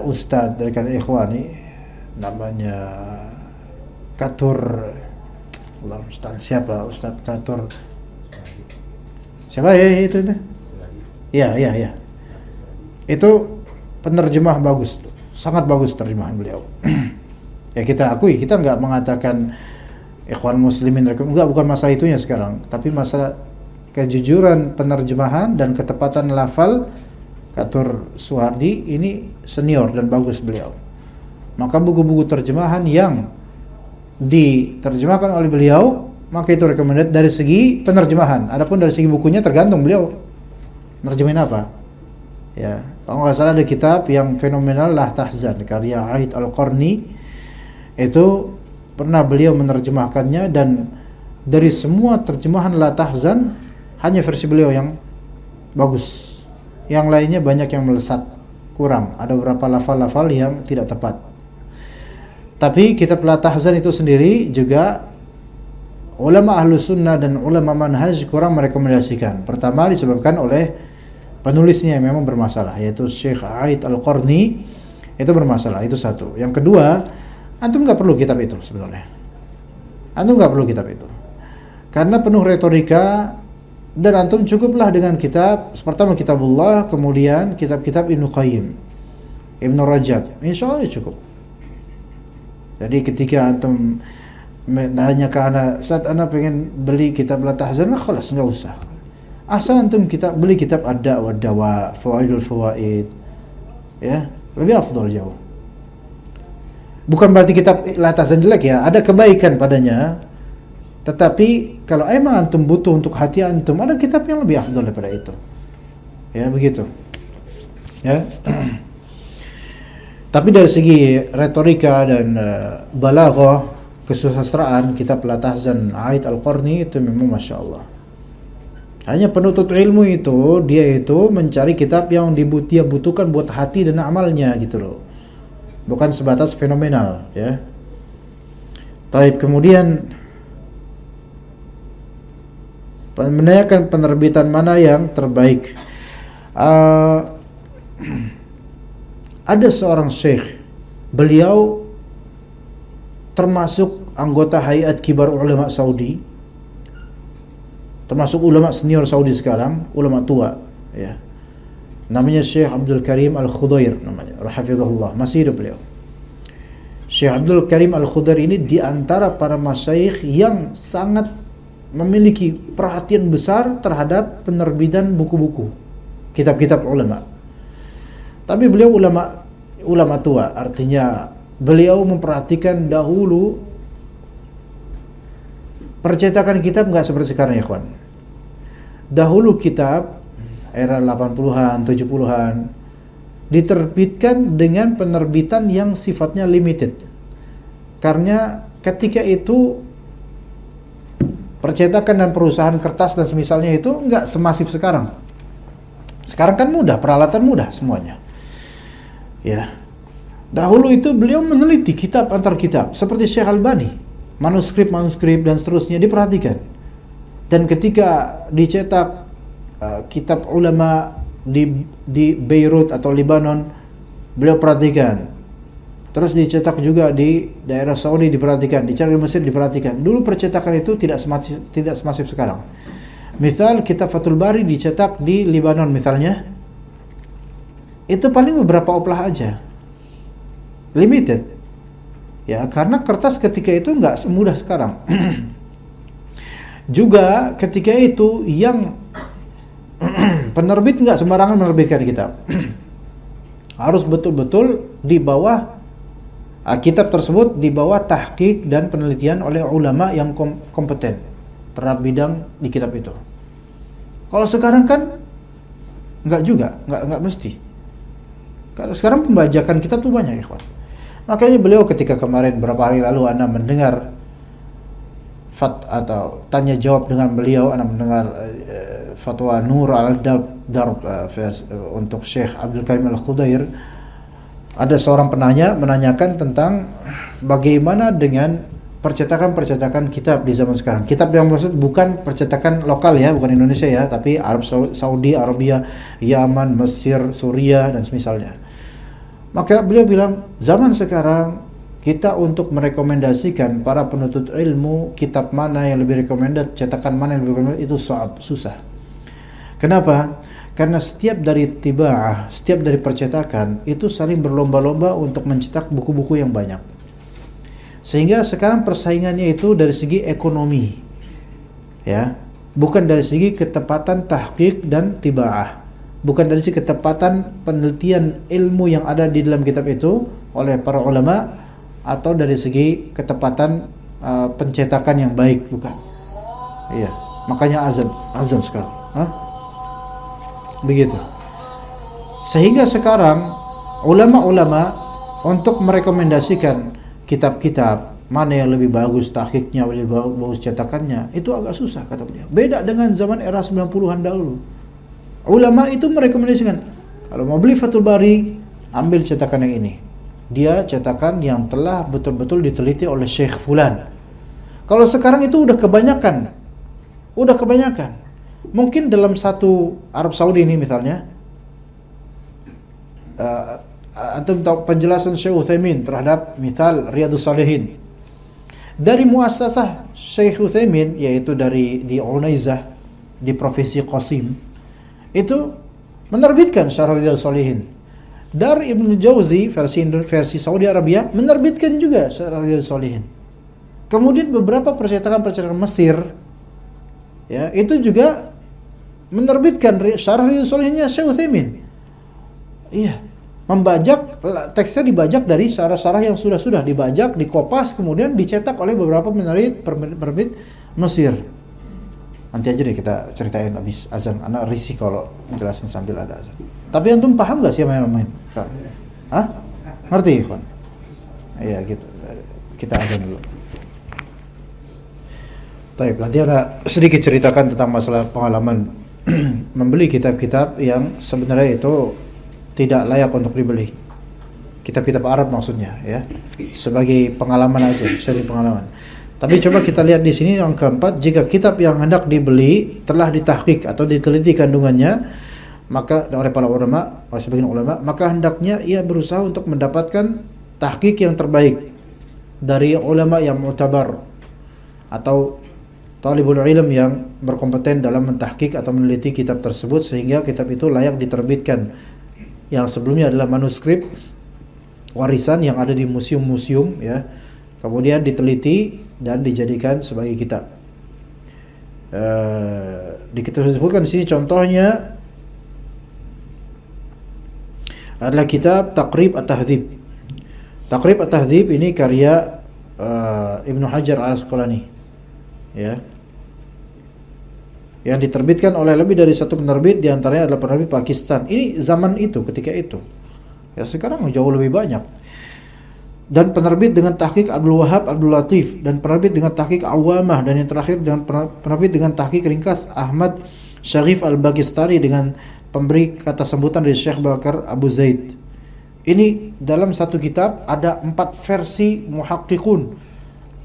ustadz dari kalangan ikhwani namanya Katur, Allah Ustaz, siapa Ustaz Catur? Siapa ya itu? Iya. Itu penerjemah bagus, sangat bagus terjemahan beliau. Ya kita akui, kita nggak mengatakan ikhwan muslimin, enggak, bukan masalah itunya sekarang, tapi masalah kejujuran penerjemahan dan ketepatan lafal. Katur Suhardi ini senior dan bagus beliau. Maka buku-buku terjemahan yang diterjemahkan oleh beliau, maka itu recommended dari segi penerjemahan. Adapun dari segi bukunya tergantung beliau nerjemahin apa. Ya, kalau nggak salah ada kitab yang fenomenal, La Tahzan karya Aid Al-Qarni, itu pernah beliau menerjemahkannya, dan dari semua terjemahan La Tahzan hanya versi beliau yang bagus. Yang lainnya banyak yang melesat, kurang. Ada beberapa lafal-lafal yang tidak tepat. Tapi kitab La Tahzan itu sendiri juga ulama Ahlus Sunnah dan ulama manhaj kurang merekomendasikan. Pertama disebabkan oleh penulisnya yang memang bermasalah, yaitu Syekh Aid Al-Qarni, itu bermasalah, itu satu. Yang kedua, antum nggak perlu kitab itu sebenarnya. Antum nggak perlu kitab itu, karena penuh retorika, dan antum cukuplah dengan kitab pertama Kitabullah, kemudian kitab-kitab Ibnu Qayyim, Ibnu Rajab, insya Allah cukup. Jadi ketika antum nanya ke anak, saat anak pengen beli kitab La Tahzan, khalas, nggak usah. Asal antum beli kitab Ad-Da' wa Dawa, Fawaidul Fawaid, ya, lebih afdal jauh. Bukan berarti kitab La Tahzan jelek ya, ada kebaikan padanya. Tetapi kalau emang antum butuh untuk hati antum, ada kitab yang lebih afdal daripada itu. Ya, begitu. Ya. Tapi dari segi retorika dan balaghah, kesusastraan, kitab La Tahzan Aid Al-Qarni itu memang Masya Allah. Hanya penuntut ilmu itu, dia itu mencari kitab yang dia butuhkan buat hati dan amalnya gitu loh. Bukan sebatas fenomenal ya. Taib, kemudian menanyakan penerbitan mana yang terbaik. Ada seorang syekh, beliau termasuk anggota Hayat Kibar Ulama Saudi, termasuk ulama senior Saudi sekarang, ulama tua ya. Namanya Syekh Abdul Karim Al-Khudair namanya, rahimahullah, masih hidup beliau. Syekh Abdul Karim Al-Khudair ini di antara para masyayikh yang sangat memiliki perhatian besar terhadap penerbitan buku-buku, kitab-kitab ulama. Tapi beliau ulama tua, artinya beliau memperhatikan dahulu percetakan kitab nggak seperti sekarang ya kawan. Dahulu kitab era 80-an, 70-an diterbitkan dengan penerbitan yang sifatnya limited. Karena ketika itu percetakan dan perusahaan kertas dan semisalnya itu nggak semasif sekarang. Sekarang kan mudah, peralatan mudah semuanya. Ya. Dahulu itu beliau meneliti kitab antar kitab seperti Syekh Albani, manuskrip dan seterusnya diperhatikan. Dan ketika dicetak kitab ulama di Beirut atau Lebanon, beliau perhatikan. Terus dicetak juga di daerah Saudi diperhatikan, dicetak di Mesir diperhatikan. Dulu percetakan itu tidak semasif sekarang. Misal kitab Fathul Bari dicetak di Lebanon misalnya, itu paling beberapa oplah aja, limited. Ya, karena kertas ketika itu nggak semudah sekarang. Juga ketika itu yang penerbit nggak sembarangan menerbitkan kitab. Harus betul-betul di bawah kitab tersebut di bawah tahqiq dan penelitian oleh ulama yang kompeten terhadap bidang di kitab itu. Kalau sekarang kan nggak juga, nggak mesti. Kalau sekarang pembajakan kitab tuh banyak ya kawan. Makanya beliau ketika kemarin beberapa hari lalu Anda mendengar atau tanya jawab dengan beliau, Anda mendengar fatwa Nur al-Darb untuk Syekh Abdul Karim Al-Khudair. Ada seorang penanya menanyakan tentang bagaimana dengan percetakan kitab di zaman sekarang. Kitab yang maksud bukan percetakan lokal ya, bukan Indonesia ya, tapi Arab Saudi, Arabia, Yaman, Mesir, Suriah dan semisalnya. Maka beliau bilang, zaman sekarang kita untuk merekomendasikan para penuntut ilmu kitab mana yang lebih recommended, cetakan mana yang lebih recommended itu susah. Kenapa? Karena setiap dari tibaah, setiap dari percetakan itu saling berlomba-lomba untuk mencetak buku-buku yang banyak. Sehingga sekarang persaingannya itu dari segi ekonomi. Ya, bukan dari segi ketepatan tahqiq dan tibaah. Bukan dari segi ketepatan penelitian ilmu yang ada di dalam kitab itu oleh para ulama, atau dari segi ketepatan pencetakan yang baik, bukan. Iya, makanya azan sekarang. Begitu. Sehingga sekarang ulama-ulama untuk merekomendasikan kitab-kitab mana yang lebih bagus tahqiqnya, lebih bagus cetakannya, itu agak susah kata beliau. Beda dengan zaman era 90-an dahulu. Ulama itu merekomendasikan, kalau mau beli Fathul Bari, ambil cetakan yang ini. Dia cetakan yang telah betul-betul diteliti oleh Syekh Fulan. Kalau sekarang itu udah kebanyakan. Mungkin dalam satu Arab Saudi ini misalnya, antum tahu penjelasan Syekh Utsaimin terhadap misal Riyadhus Shalihin. Dari muassasah Syekh Utsaimin, yaitu di Unaizah di provinsi Qasim, itu menerbitkan Syarah Riyadhus Shalihin. Dari Ibnu Jauzi versi Saudi Arabia menerbitkan juga Syarah Riyadhus Shalihin. Kemudian beberapa percetakan Mesir ya, itu juga menerbitkan Syarah Riyadhus Shalihinnya Syekh Utsaimin. Iya, membajak teksnya dibajak dari syarah-syarah yang sudah dibajak, dikopas, kemudian dicetak oleh beberapa penerbit Mesir. Nanti aja deh kita ceritain habis azan. Anak risih kalau jelasin sambil ada azan. Tapi antum paham gak sih yang main? Hah? Ngerti, Ikhwan? Iya gitu. Kita azan dulu. Baik, nanti Anda sedikit ceritakan tentang masalah pengalaman membeli kitab-kitab yang sebenarnya itu tidak layak untuk dibeli. Kitab-kitab Arab maksudnya, ya. Sebagai pengalaman aja, sharing pengalaman. Tapi coba kita lihat di sini yang keempat, jika kitab yang hendak dibeli telah ditahqiq atau diteliti kandungannya, maka oleh para ulama, oleh sebagian ulama, maka hendaknya ia berusaha untuk mendapatkan tahqiq yang terbaik dari ulama yang mu'tabar atau talibul ilm yang berkompeten dalam mentahqiq atau meneliti kitab tersebut sehingga kitab itu layak diterbitkan. Yang sebelumnya adalah manuskrip warisan yang ada di museum-museum, ya. Kemudian diteliti dan dijadikan sebagai kitab. Disebutkan di sini contohnya adalah kitab Taqrib At-Tahdzib. Taqrib At-Tahdzib ini karya Ibnu Hajar Al-Asqalani, ya, yang diterbitkan oleh lebih dari satu penerbit, diantaranya adalah penerbit Pakistan. Ini zaman itu, ketika itu. Ya, sekarang jauh lebih banyak. Dan penerbit dengan tahqiq Abdul Wahab Abdul Latif, dan penerbit dengan tahqiq Awamah, dan yang terakhir dengan penerbit dengan tahqiq ringkas Ahmad Syarif Al-Bagistani dengan pemberi kata sambutan dari Syekh Bakar Abu Zaid. Ini dalam satu kitab ada 4 versi muhaqqiqun.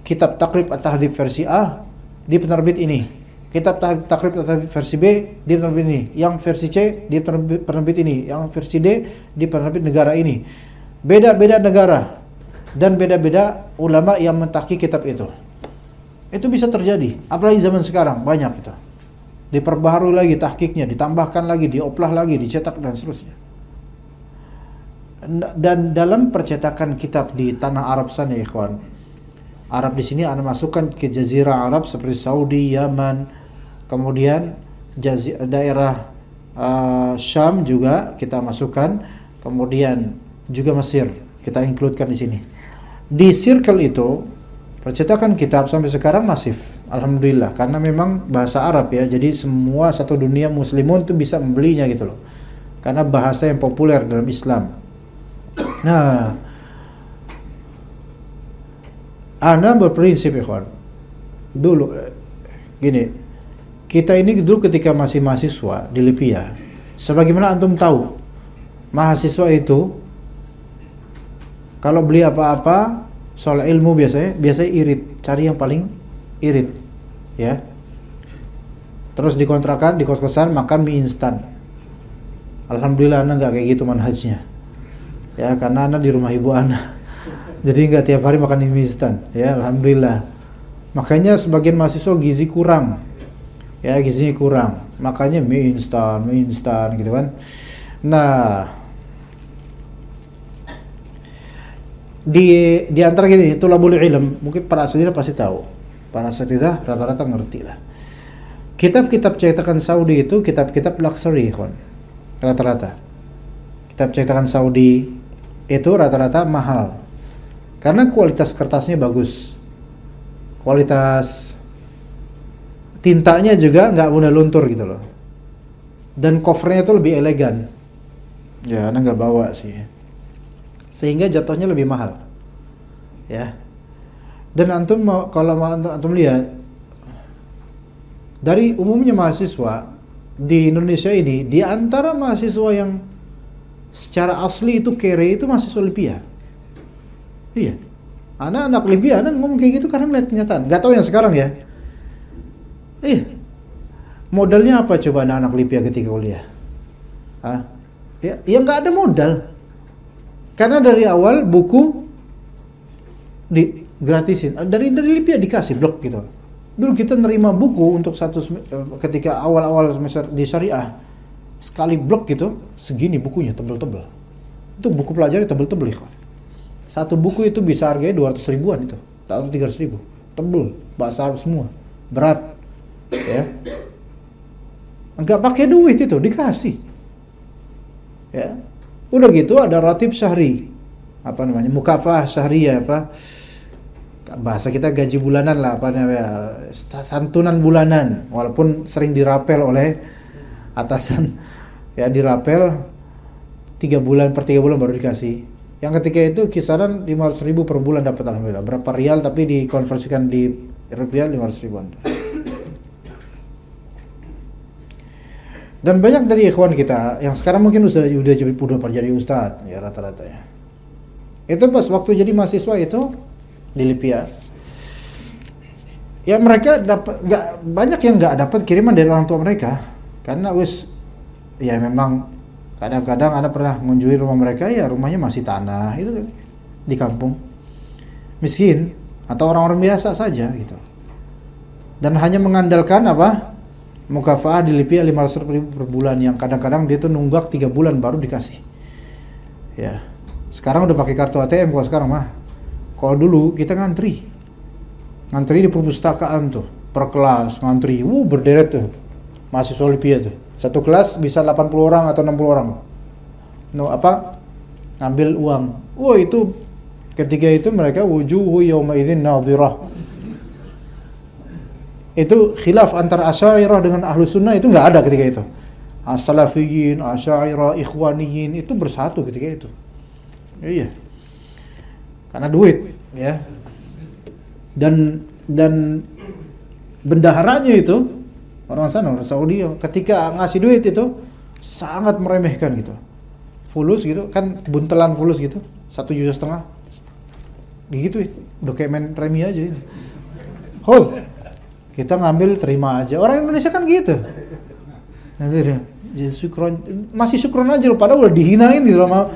Kitab Taqrib At-Tahdzib versi A di penerbit ini, kitab Taqrib At-Tahdzib versi B di penerbit ini, yang versi C di penerbit ini, yang versi D di penerbit negara ini. Beda-beda negara dan beda-beda ulama yang mentahqiq kitab itu. Itu bisa terjadi, apalagi zaman sekarang banyak itu. Diperbaharui lagi tahqiqnya, ditambahkan lagi, dioplah lagi, dicetak dan seterusnya. Dan dalam percetakan kitab di tanah Arab sana, ya ikhwan, Arab di sini Anda masukkan ke jazirah Arab seperti Saudi, Yaman, kemudian daerah Syam juga kita masukkan, kemudian juga Mesir kita includekan di sini. Di circle itu percetakan kitab sampai sekarang masif, alhamdulillah, karena memang bahasa Arab, ya, jadi semua satu dunia muslimun itu bisa membelinya gitu loh, karena bahasa yang populer dalam Islam. Nah, Ana berprinsip, ya kawan, dulu gini, kita ini dulu ketika masih mahasiswa di Libya, sebagaimana antum tahu, mahasiswa itu kalau beli apa-apa soal ilmu biasanya irit, cari yang paling irit, ya. Terus dikontrakan, di kos-kosan makan mie instan. Alhamdulillah Ana nggak kayak gitu manhajnya, ya, karena Ana di rumah ibu Ana. Jadi nggak tiap hari makan mie instan, ya, alhamdulillah. Makanya sebagian mahasiswa gizi kurang, ya, gizinya kurang, makanya mie instan gitu kan. Nah, di antara gini, tulabul ilm, mungkin para asatidzah pasti tahu, para asatidzah rata-rata ngerti lah. Kitab-kitab cetakan Saudi itu kitab-kitab luxury, kan, rata-rata. Kitab cetakan Saudi itu rata-rata mahal, karena kualitas kertasnya bagus, kualitas tintanya juga nggak mudah luntur gitu loh, dan covernya itu lebih elegan. Ya, Ana nggak bawa sih, sehingga jatuhnya lebih mahal, ya. Dan antum kalau antum lihat dari umumnya mahasiswa di Indonesia ini, di antara mahasiswa yang secara asli itu kere itu mahasiswa Libya. Iya, anak-anak Libya, anak ngomong kayak gitu karena melihat kenyataan. Gak tahu yang sekarang, ya. Iya, modalnya apa coba anak-anak Libya ketika kuliah? Ya nggak ada modal, karena dari awal buku gratisin, dari Libya dikasih blok gitu. Dulu kita nerima buku untuk ketika awal-awal semester di syariah, sekali blok gitu, segini bukunya, tebel-tebel. Itu buku pelajari tebel-tebel, ya. Satu buku itu bisa harganya 200 ribuan itu, atau 300 ribu, tebel, bahasa Arab semua, berat, ya. Enggak pakai duit itu, dikasih, ya. Udah gitu ada ratib syahri, mukafah syahriyah, bahasa kita gaji bulanan lah, santunan bulanan, walaupun sering dirapel oleh atasan, ya, dirapel 3 bulan per 3 bulan baru dikasih. Yang ketika itu kisaran 500 ribu per bulan dapat, alhamdulillah. Berapa rial tapi dikonversikan di rupiah 500 ribuan. Dan banyak dari ikhwan kita yang sekarang mungkin udah jadi ustadz ya rata-rata ya. Itu pas waktu jadi mahasiswa itu di Libya. Ya mereka dapat banyak yang nggak dapat kiriman dari orang tua mereka karena ya memang kadang-kadang Anda pernah mengunjungi rumah mereka, ya rumahnya masih tanah itu kan, di kampung miskin atau orang-orang biasa saja gitu. Dan hanya mengandalkan mukafaah di Libya 500.000 per bulan, yang kadang-kadang dia tuh nunggak 3 bulan baru dikasih. Ya. Sekarang udah pakai kartu ATM kalau sekarang mah. Kalau dulu kita ngantri di perpustakaan tuh, per kelas ngantri, berderet tuh. Mahasiswa Libya tuh. Satu kelas bisa 80 orang atau 60 orang. Ngambil uang. Itu ketika itu mereka wujuhu yawma idzin nadhirah. Itu khilaf antara Asy'ariyah dengan Ahlus Sunnah itu nggak ada ketika itu. As-Salafiyyin, Asy'ariyah, Ikhwaniyyin itu bersatu ketika itu. Iya. Karena duit, ya. Dan bendaharanya itu orang sana, orang Saudi, ketika ngasih duit itu sangat meremehkan gitu. Fulus gitu kan, buntelan fulus gitu, 1,5 juta. Gitu, udah kayak main remi aja ini. Kita ngambil terima aja. Orang Indonesia kan gitu. Nanti dia syukron, masih syukron aja loh, padahal udah dihinain gitu sama.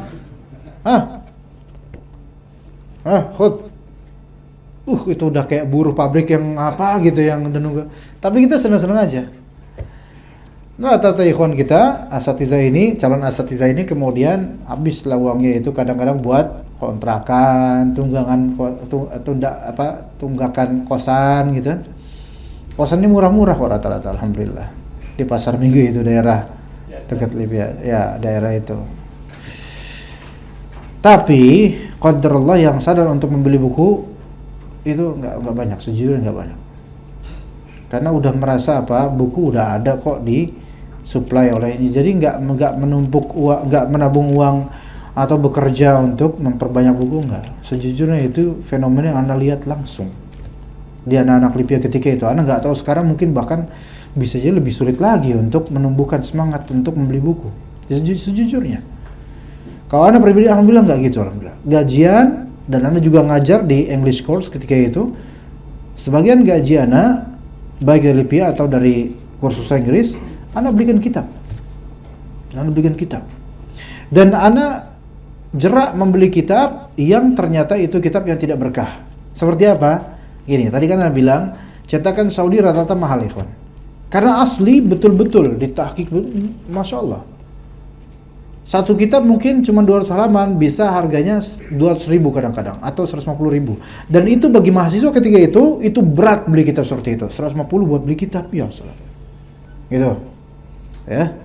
Itu udah kayak buruh pabrik yang apa gitu yang udah. Tapi kita seneng-seneng aja. Nah, tata ikhwan kita, calon asatidzah ini kemudian habislah uangnya itu kadang-kadang buat kontrakan, tunggakan kosan gitu kan. Kosannya murah-murah kok rata-rata, alhamdulillah. Di Pasar Minggu itu daerah dekat Libya, ya daerah itu. Tapi qadarullah yang sadar untuk membeli buku itu nggak banyak, sejujurnya nggak banyak. Karena udah merasa buku udah ada kok di supply oleh ini, jadi nggak menumpuk uang, nggak menabung uang atau bekerja untuk memperbanyak buku, nggak. Sejujurnya itu fenomena yang Anda lihat langsung di anak-anak Libya ketika itu. Anda nggak tahu sekarang mungkin bahkan bisa jadi lebih sulit lagi untuk menumbuhkan semangat untuk membeli buku. Sejujurnya. Kalau Anda pribadi, alhamdulillah nggak gitu, alhamdulillah. Gajian dan Anda juga ngajar di English course ketika itu. Sebagian gaji Anda baik dari Libya atau dari kursus Inggris, Anda belikan kitab. Dan Anda jerak membeli kitab yang ternyata itu kitab yang tidak berkah. Seperti apa? Gini, tadi kan Anda bilang cetakan Saudi rata-rata mahal, ikhwan. Karena asli betul-betul ditahqiq, Masya Allah. Satu kitab mungkin cuma 200 halaman, bisa harganya 200.000 kadang-kadang atau 150.000. Dan itu bagi mahasiswa ketika itu berat beli kitab seperti itu. 150 buat beli kitab, ya salah. Gitu. Ya.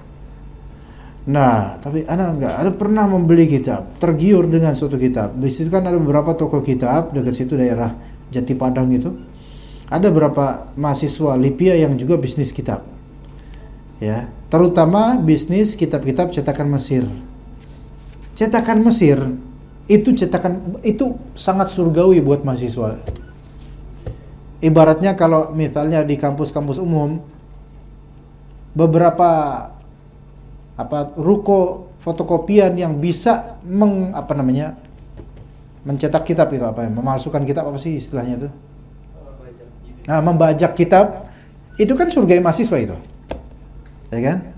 Nah, tapi Anda pernah membeli kitab, tergiur dengan suatu kitab. Di situ kan ada beberapa toko kitab dekat situ daerah Jati Padang itu. Ada beberapa mahasiswa Libya yang juga bisnis kitab. Ya, terutama bisnis kitab-kitab cetakan Mesir. Cetakan Mesir itu sangat surgawi buat mahasiswa. Ibaratnya kalau misalnya di kampus-kampus umum beberapa ruko fotokopian yang bisa mencetak kitab itu memalsukan kitab, apa sih istilahnya itu? Nah, membajak kitab itu kan surga mahasiswa itu. Ya kan?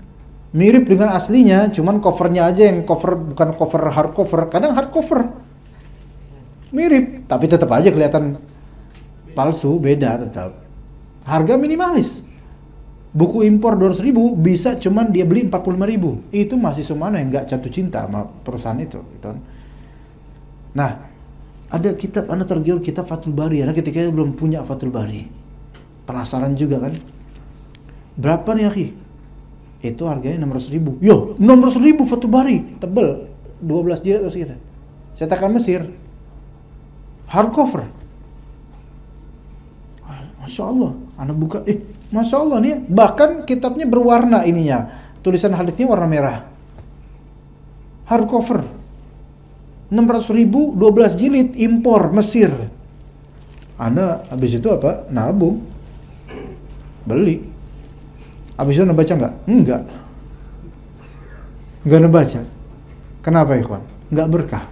Mirip dengan aslinya, cuman covernya aja yang bukan cover hardcover, kadang hardcover. Mirip, tapi tetap aja kelihatan palsu, beda tetap. Harga minimalis. Buku impor 200.000 bisa cuman dia beli 45.000. Itu mahasiswa mana yang enggak jatuh cinta sama perusahaan itu, gitu. Nah, ada kitab, Anda tergiur kitab Fathul Bari. Anda ketika belum punya Fathul Bari, penasaran juga kan? Berapa nih, akhi? Itu harganya 600.000. Yo, 600.000 Fathul Bari, tebel, 12 jilid atau sekitar. Cetakan Mesir, hardcover. Masya Allah, Anda buka, Masya Allah nih, bahkan kitabnya berwarna ininya, tulisan hadisnya warna merah. Hardcover, 600.000, 12 jilid, impor Mesir. Anda habis itu nabung, beli. Habis itu Anda baca nggak? Enggak. Nggak baca. Kenapa ikhwan? Nggak berkah.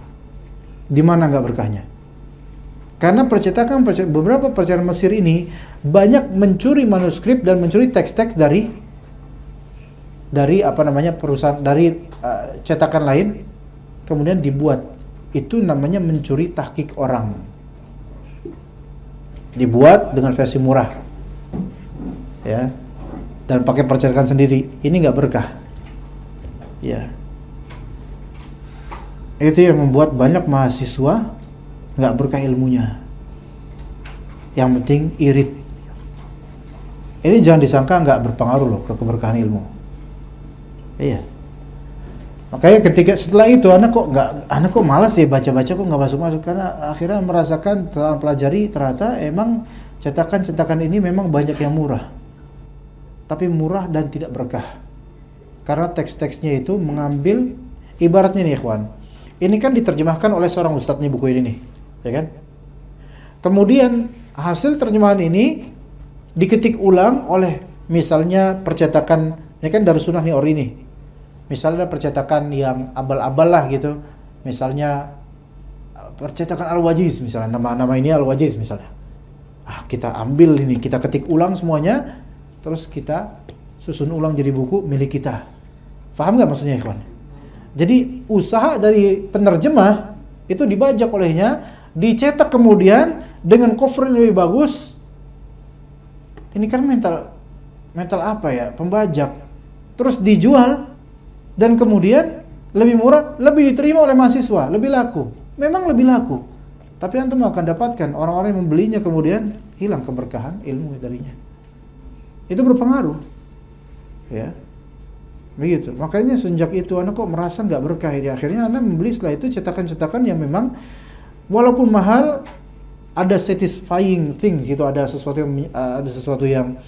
Di mana nggak berkahnya? Karena beberapa percetakan Mesir ini banyak mencuri manuskrip dan mencuri teks-teks dari perusahaan dari cetakan lain, kemudian dibuat. Itu namanya mencuri tahqiq orang. Dibuat dengan versi murah, ya, dan pakai percetakan sendiri. Ini nggak berkah, ya. Itu yang membuat banyak mahasiswa nggak berkah ilmunya. Yang penting irit. Ini jangan disangka nggak berpengaruh loh ke keberkahan ilmu. Iya. Makanya ketika setelah itu anak kok malas ya baca-baca, kok nggak masuk-masuk, karena akhirnya merasakan setelah pelajari ternyata emang cetakan-cetakan ini memang banyak yang murah. Tapi murah dan tidak berkah. Karena teks-teksnya itu mengambil ibaratnya nih ikhwan. Ini kan diterjemahkan oleh seorang ustadz nih buku ini nih, ya kan? Kemudian hasil terjemahan ini diketik ulang oleh misalnya percetakan, ini kan Darussunnah nih ori nih. Misalnya ada percetakan yang abal-abal lah gitu. Misalnya percetakan Al-Wajiz misalnya, nama-nama ini Al-Wajiz misalnya. Kita ambil ini, kita ketik ulang semuanya, terus kita susun ulang jadi buku milik kita. Paham nggak maksudnya ikhwan? Jadi usaha dari penerjemah itu dibajak olehnya, dicetak kemudian dengan cover yang lebih bagus. Ini kan mental apa ya? Pembajak. Terus dijual dan kemudian lebih murah, lebih diterima oleh mahasiswa, lebih laku. Memang lebih laku. Tapi antum akan dapatkan orang-orang yang membelinya kemudian hilang keberkahan ilmu darinya. Itu berpengaruh. Ya. Begitu. Makanya sejak itu anak kok merasa nggak berkah, di akhirnya anak membeli setelah itu cetakan-cetakan yang memang walaupun mahal, ada satisfying thing gitu, ada sesuatu yang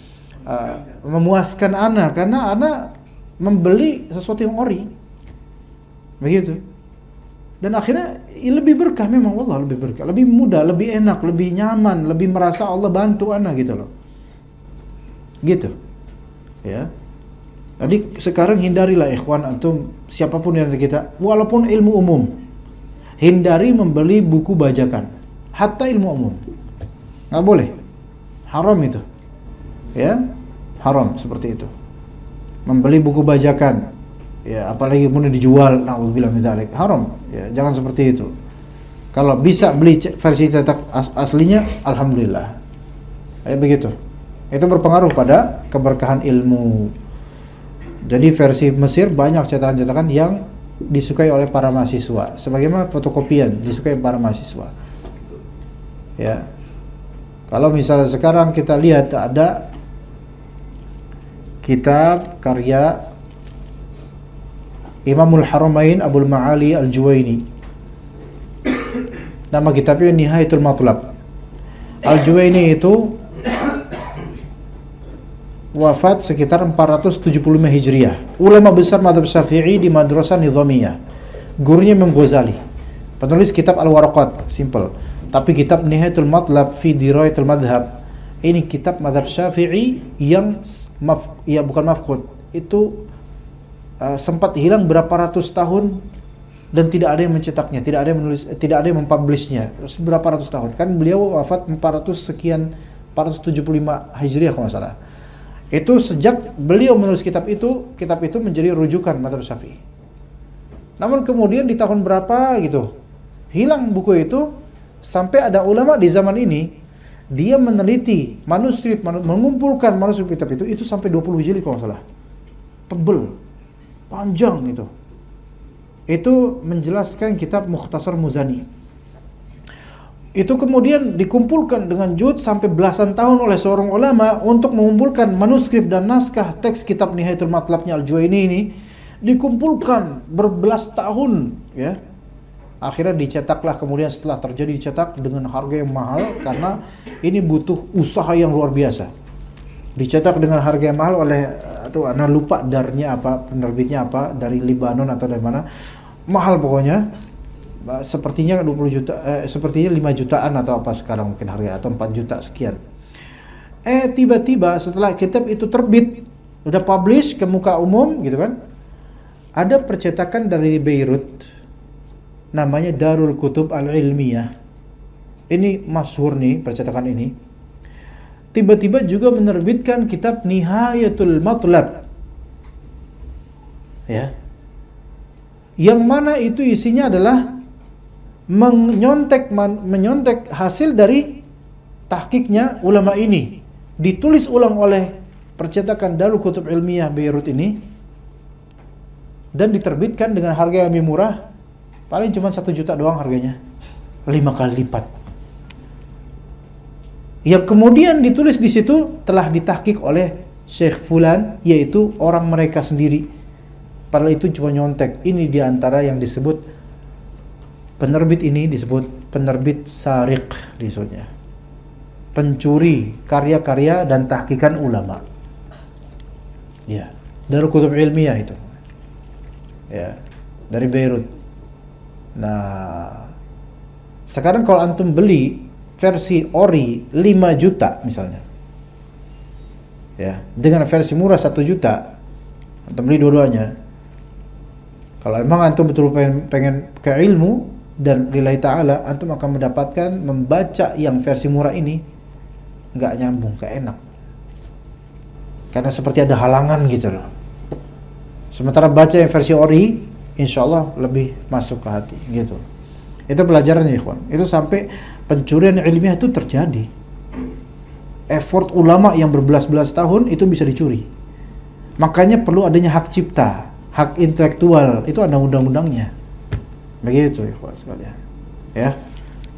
memuaskan anak, karena anak membeli sesuatu yang ori. Begitu. Dan akhirnya lebih berkah, memang Allah lebih berkah, lebih mudah, lebih enak, lebih nyaman, lebih merasa Allah bantu anak gitu loh. Gitu. Ya. Jadi sekarang hindarilah ikhwan antum, siapapun yang kita, walaupun ilmu umum, hindari membeli buku bajakan, hatta ilmu umum. Nggak boleh. Haram itu. Ya, haram seperti itu. Membeli buku bajakan, ya apalagi kemudian dijual, na'udzubillah min dzalik, haram. Ya, jangan seperti itu. Kalau bisa beli versi cetak aslinya, alhamdulillah. Kayak begitu. Itu berpengaruh pada keberkahan ilmu. Jadi versi Mesir banyak cetakan-cetakan yang disukai oleh para mahasiswa, sebagaimana fotokopian disukai para mahasiswa. Ya. Kalau misalnya sekarang kita lihat ada kitab karya Imamul Haramain Abul Ma'ali Al-Juwaini. Nama kitabnya Nihayatul Matlab. Al-Juwaini itu wafat sekitar 475 Hijriah. Ulama besar mazhab Syafi'i di Madrasah Nizamiyah. Gurunya Imam Ghazali. Penulis kitab Al-Waraqat, simple. Tapi kitab Nihayatul Matlab fi Dirayatul Madhab, ini kitab mazhab Syafi'i yang bukan mafqud. Itu sempat hilang berapa ratus tahun dan tidak ada yang mencetaknya, tidak ada yang menulis, tidak ada yang mempublishnya. Berapa ratus tahun. Kan beliau wafat 475 Hijriah kalau nggak salah. Itu sejak beliau menulis kitab itu menjadi rujukan mazhab Syafi'i. Namun kemudian di tahun berapa gitu, hilang buku itu, sampai ada ulama di zaman ini, dia meneliti manuskrip, mengumpulkan manuskrip kitab itu sampai 20 jilid kalau nggak salah. Tebel, panjang itu. Itu menjelaskan kitab Mukhtasar Muzani. Itu kemudian dikumpulkan dengan juz sampai belasan tahun oleh seorang ulama untuk mengumpulkan manuskrip dan naskah teks kitab Nihayatul Matlabnya Al-Juwaini ini, dikumpulkan berbelas tahun, ya. Akhirnya dicetaklah, kemudian setelah terjadi dicetak dengan harga yang mahal karena ini butuh usaha yang luar biasa. Dicetak dengan harga yang mahal oleh anak lupa darnya apa, penerbitnya apa, dari Libanon atau dari mana. Mahal pokoknya. Sepertinya 20 juta, sepertinya 5 jutaan atau apa sekarang mungkin harga, atau 4 juta sekian. Tiba-tiba setelah kitab itu terbit, udah publish ke muka umum gitu kan, ada percetakan dari Beirut namanya Darul Kutub Al-Ilmiyah. Ini masyhur nih percetakan ini. Tiba-tiba juga menerbitkan kitab Nihayatul Matlab. Ya. Yang mana itu isinya adalah menyontek hasil dari tahqiqnya ulama ini. Ditulis ulang oleh percetakan Darul Kutub Ilmiyah Beirut ini dan diterbitkan dengan harga yang lebih murah, paling cuma 1 juta doang harganya, 5 kali lipat. Yang kemudian ditulis di situ telah ditahqiq oleh Syekh Fulan, yaitu orang mereka sendiri. Padahal itu cuma nyontek. Ini diantara yang disebut penerbit ini disebut penerbit sariq disebutnya, pencuri karya-karya dan tahqiqan ulama. Ya, Darul Kutub Ilmiyah itu. Ya, dari Beirut. Nah, sekarang kalau antum beli versi ori 5 juta misalnya, ya, dengan versi murah 1 juta, antum beli dua-duanya. Kalau emang antum betul pengen ke ilmu dan lillahi ta'ala, antum akan mendapatkan membaca yang versi murah ini nggak nyambung, nggak enak, karena seperti ada halangan gitu loh. Sementara baca yang versi ori, insya Allah lebih masuk ke hati gitu. Itu pelajarannya ikhwan. Itu sampai pencurian ilmiah itu terjadi. Effort ulama yang berbelas-belas tahun itu bisa dicuri. Makanya perlu adanya hak cipta, hak intelektual, itu ada undang-undangnya. Begitu ikhwan sekalian. Ya.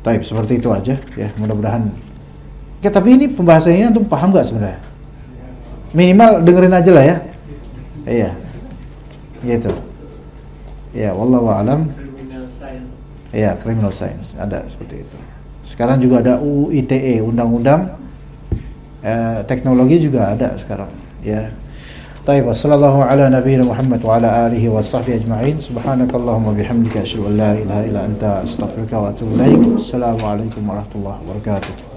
Taib, seperti itu aja ya, mudah-mudahan. Oke, tapi ini pembahasan ini antum paham enggak sebenarnya? Minimal dengerin aja lah ya. Iya. Gitu. Ya, wallahu a'lam. Ya, criminal science ada seperti itu. Sekarang juga ada UU ITE, undang-undang teknologi juga ada sekarang, ya. Baik, wassallallahu ala nabiyina Muhammad wa ala alihi wa sahbihi ajma'in. Subhanakallahumma bihamdika asyhadu an la ilaha illa anta astaghfiruka wa atubu ilaik. Assalamualaikum warahmatullahi wabarakatuh.